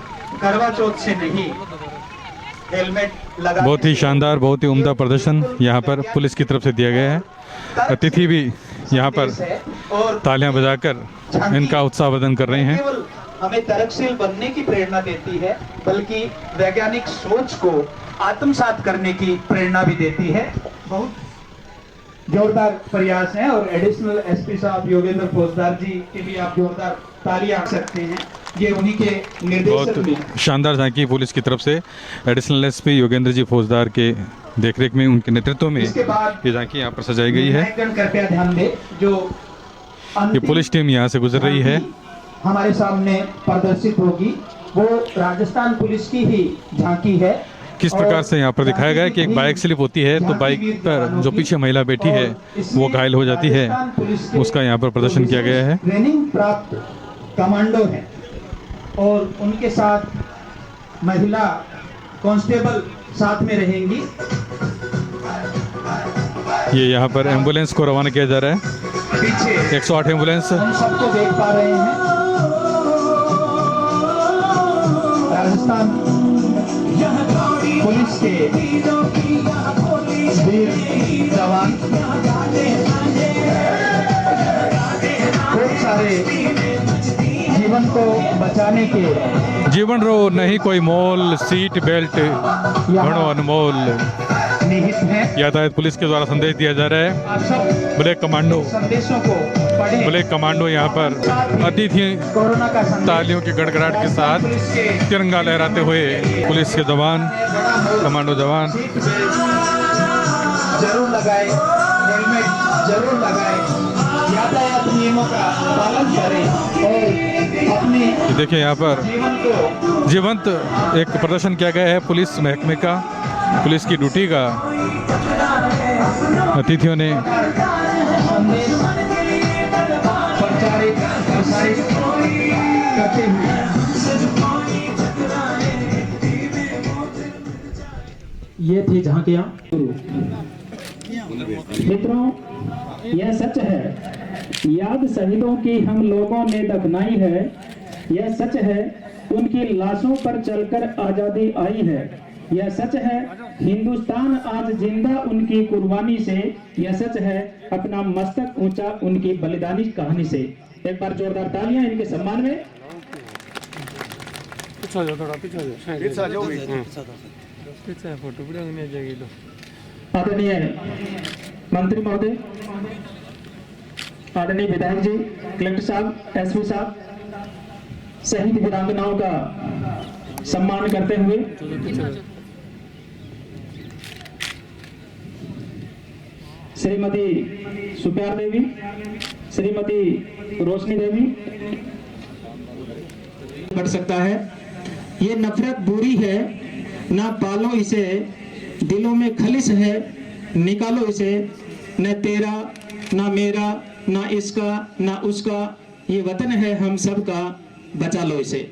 करवा चौथ से नहीं, हेलमेट लगा। बहुत ही शानदार, बहुत ही उम्दा प्रदर्शन यहाँ पर पुलिस की तरफ से दिया गया है। अतिथि भी यहाँ पर और तालियां बजाकर इनका उत्साहवर्धन कर रहे हैं। केवल हमें तर्कशील बनने की प्रेरणा देती है, बल्कि वैज्ञानिक सोच को आत्मसात करने की प्रेरणा भी देती है। बहुत जोरदार प्रयास है और एडिशनल एसपी साहब योगेंद्र फौजदार जी के लिए आप जोरदार तालियां सकते हैं। ये उन्हीं के निर्देशन में बहुत शानदार झांकी पुलिस की तरफ से एडिशनल एसपी योगेंद्र जी फौजदार के देखरेख में, उनके नेतृत्व में इसके बाद ये झांकी यहाँ पर सजाई गई है। नायकगण कृपया ध्यान दें, जो ये अंतिम पुलिस टीम यहाँ से गुजर रही है। हमारे सामने प्रदर्शित होगी, वो राजस्थान पुलिस की ही झांकी है। किस प्रकार से यहाँ पर दिखाया गया है कि एक बाइक स्लिप होती है तो बाइक पर जो पीछे महिला बैठी है वो घायल हो जाती है, उसका यहाँ पर प्रदर्शन किया गया है। ट्रेनिंग प्राप्त कमांडो है और उनके साथ महिला कांस्टेबल साथ में रहेंगी। ये यहाँ पर एम्बुलेंस को रवाना किया जा रहा है। पीछे 108 एम्बुलेंस हम सबको देख पा रहे हैं, राजस्थान पुलिस के वीर जवान बहुत सारे जीवन को बचाने के जीवन रो नहीं कोई मोल, सीट बेल्ट घणो अनमोल, निहित है। यातायात पुलिस के द्वारा संदेश दिया जा रहा है। आप सब ब्लैक कमांडो, संदेशों को पढ़ें। ब्लैक कमांडो यहाँ पर अतिथि कोरोना का संदेश तालियों की गड़गड़ाहट के साथ पुलिस के तिरंगा लहराते हुए पुलिस के जवान, कमांडो जवान सीट बेल्ट जरूर लगाए, हेलमेट जरूर लगाए, यातायात नियमों का पालन करें और अपने देखिए यहाँ पर जीवन को जीवंत एक प्रदर्शन किया गया है पुलिस महकमे का, पुलिस की ड्यूटी का। अतिथियों ने संदेश प्रचारित प्रसारित करते हुए ये थी झांकियां। मित्रों, यह सच है, याद शहीदों की हम लोगों ने दफनाई है। यह सच है, उनकी लाशों पर चलकर आजादी आई है। यह सच है, हिंदुस्तान आज जिंदा उनकी कुर्बानी से। यह सच है, अपना मस्तक ऊंचा उनकी बलिदानी कहानी से। एक बार जोरदार तालियां इनके सम्मान में। आदरणीय मंत्री महोदय, आदरणीय विधायक जी, कलेक्टर साहब, एसपी साहब, शहीद वीरांगनाओं का सम्मान करते हुए श्रीमती सुप्यार देवी, श्रीमती रोशनी देवी बढ़ सकता है। ये नफरत बुरी है, ना पालो इसे, दिलों में खलिश है, निकालो इसे। न तेरा, ना मेरा, ना इसका, ना उसका, ये वतन है हम सबका, बचा लो इसे।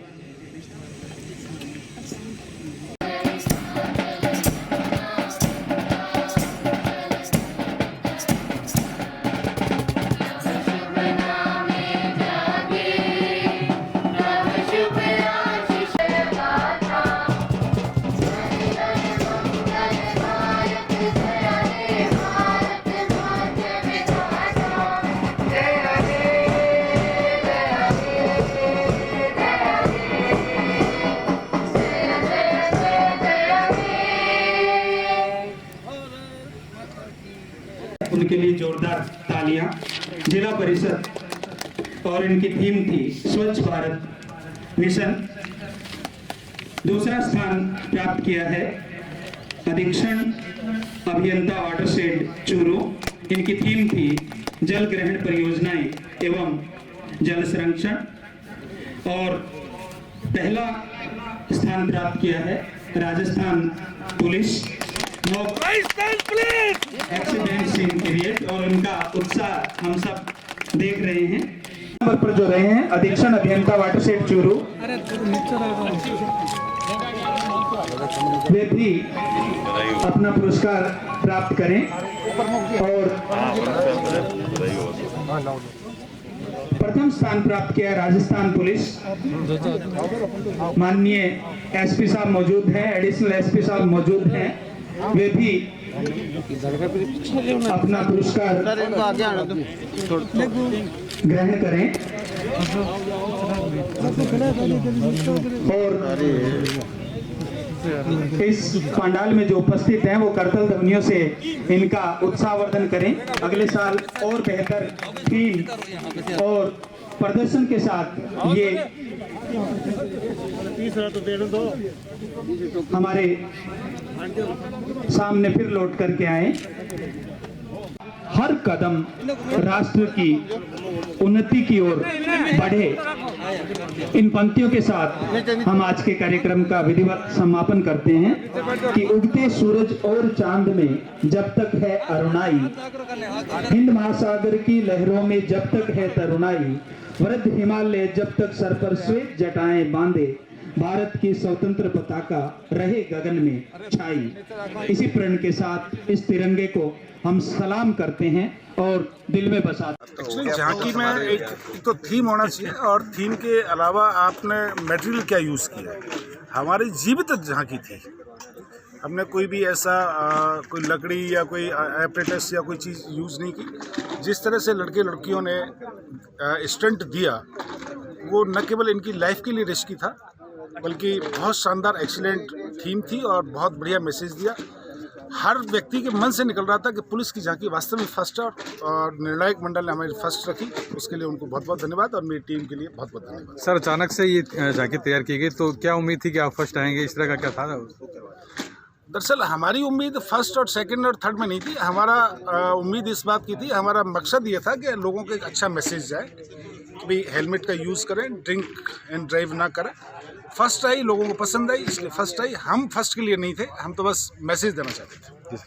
उनके लिए जोरदार तालियां। जिला परिषद और इनकी थीम थी स्वच्छ भारत मिशन। दूसरा स्थान प्राप्त किया है अधीक्षण अभियंता वाटरशेड चूरू। इनकी थीम थी जल ग्रहण परियोजनाएं एवं जल संरक्षण। और पहला स्थान प्राप्त किया है Rajasthan police accident scene period. और उनका उत्साह हम सब देख रहे हैं। नंबर पर जो रहे हैं अधीक्षण अभियंता वाटरशेड चूरू, वे भी अपना पुरस्कार प्राप्त करें। और प्रथम स्थान प्राप्त किया राजस्थान पुलिस, माननीय एसपी साहब मौजूद हैं, एडिशनल एसपी साहब मौजूद हैं, वे भी अपना पुरस्कार ग्रहण करें। और इस पंडाल में जो उपस्थित हैं वो करतल ध्वनियों से इनका उत्साहवर्धन करें। अगले साल और बेहतर थीम और प्रदर्शन के साथ ये हमारे सामने फिर लौट करके आए। हर कदम राष्ट्र की उन्नति की ओर बढ़े। इन पंक्तियों के साथ हम आज के कार्यक्रम का विधिवत समापन करते हैं कि उगते सूरज और चांद में जब तक है अरुणाई, हिंद महासागर की लहरों में जब तक है तरुणाई, वृद्ध हिमालय जब तक सर पर श्वेत जटाएं बांधे, भारत की स्वतंत्र पताका रहे गगन में छाई। इसी प्रण के साथ इस तिरंगे को हम सलाम करते हैं और दिल में बसाते हैं। एक्चुअली झांकी में एक तो थीम होना चाहिए और थीम के अलावा आपने मटेरियल क्या यूज़ किया है। हमारी जीवित झांकी थी, हमने कोई भी ऐसा कोई लकड़ी या कोई एपरेटस या कोई चीज़ यूज़ नहीं की। जिस तरह से लड़के लड़कियों ने स्टंट दिया वो न केवल इनकी लाइफ के लिए रिस्की था बल्कि बहुत शानदार एक्सीलेंट थीम थी और बहुत बढ़िया मैसेज दिया। हर व्यक्ति के मन से निकल रहा था कि पुलिस की झांकी वास्तव में फर्स्ट है और निर्णायक मंडल ने हमें फर्स्ट रखी, उसके लिए उनको बहुत बहुत धन्यवाद और मेरी टीम के लिए बहुत बहुत धन्यवाद। सर, अचानक से ये झांकी तैयार की गई तो क्या उम्मीद थी कि आप फर्स्ट आएंगे, इस तरह का क्या था? दरअसल हमारी उम्मीद फर्स्ट और सेकंड और थर्ड में नहीं थी। हमारा उम्मीद इस बात की थी, हमारा मकसद ये था कि लोगों को एक अच्छा मैसेज जाए कि भाई हेलमेट का यूज़ करें, ड्रिंक एंड ड्राइव ना करें। फर्स्ट आई, लोगों को पसंद आई, इसलिए फर्स्ट आई। हम फर्स्ट के लिए नहीं थे, हम तो बस मैसेज देना चाहते थे।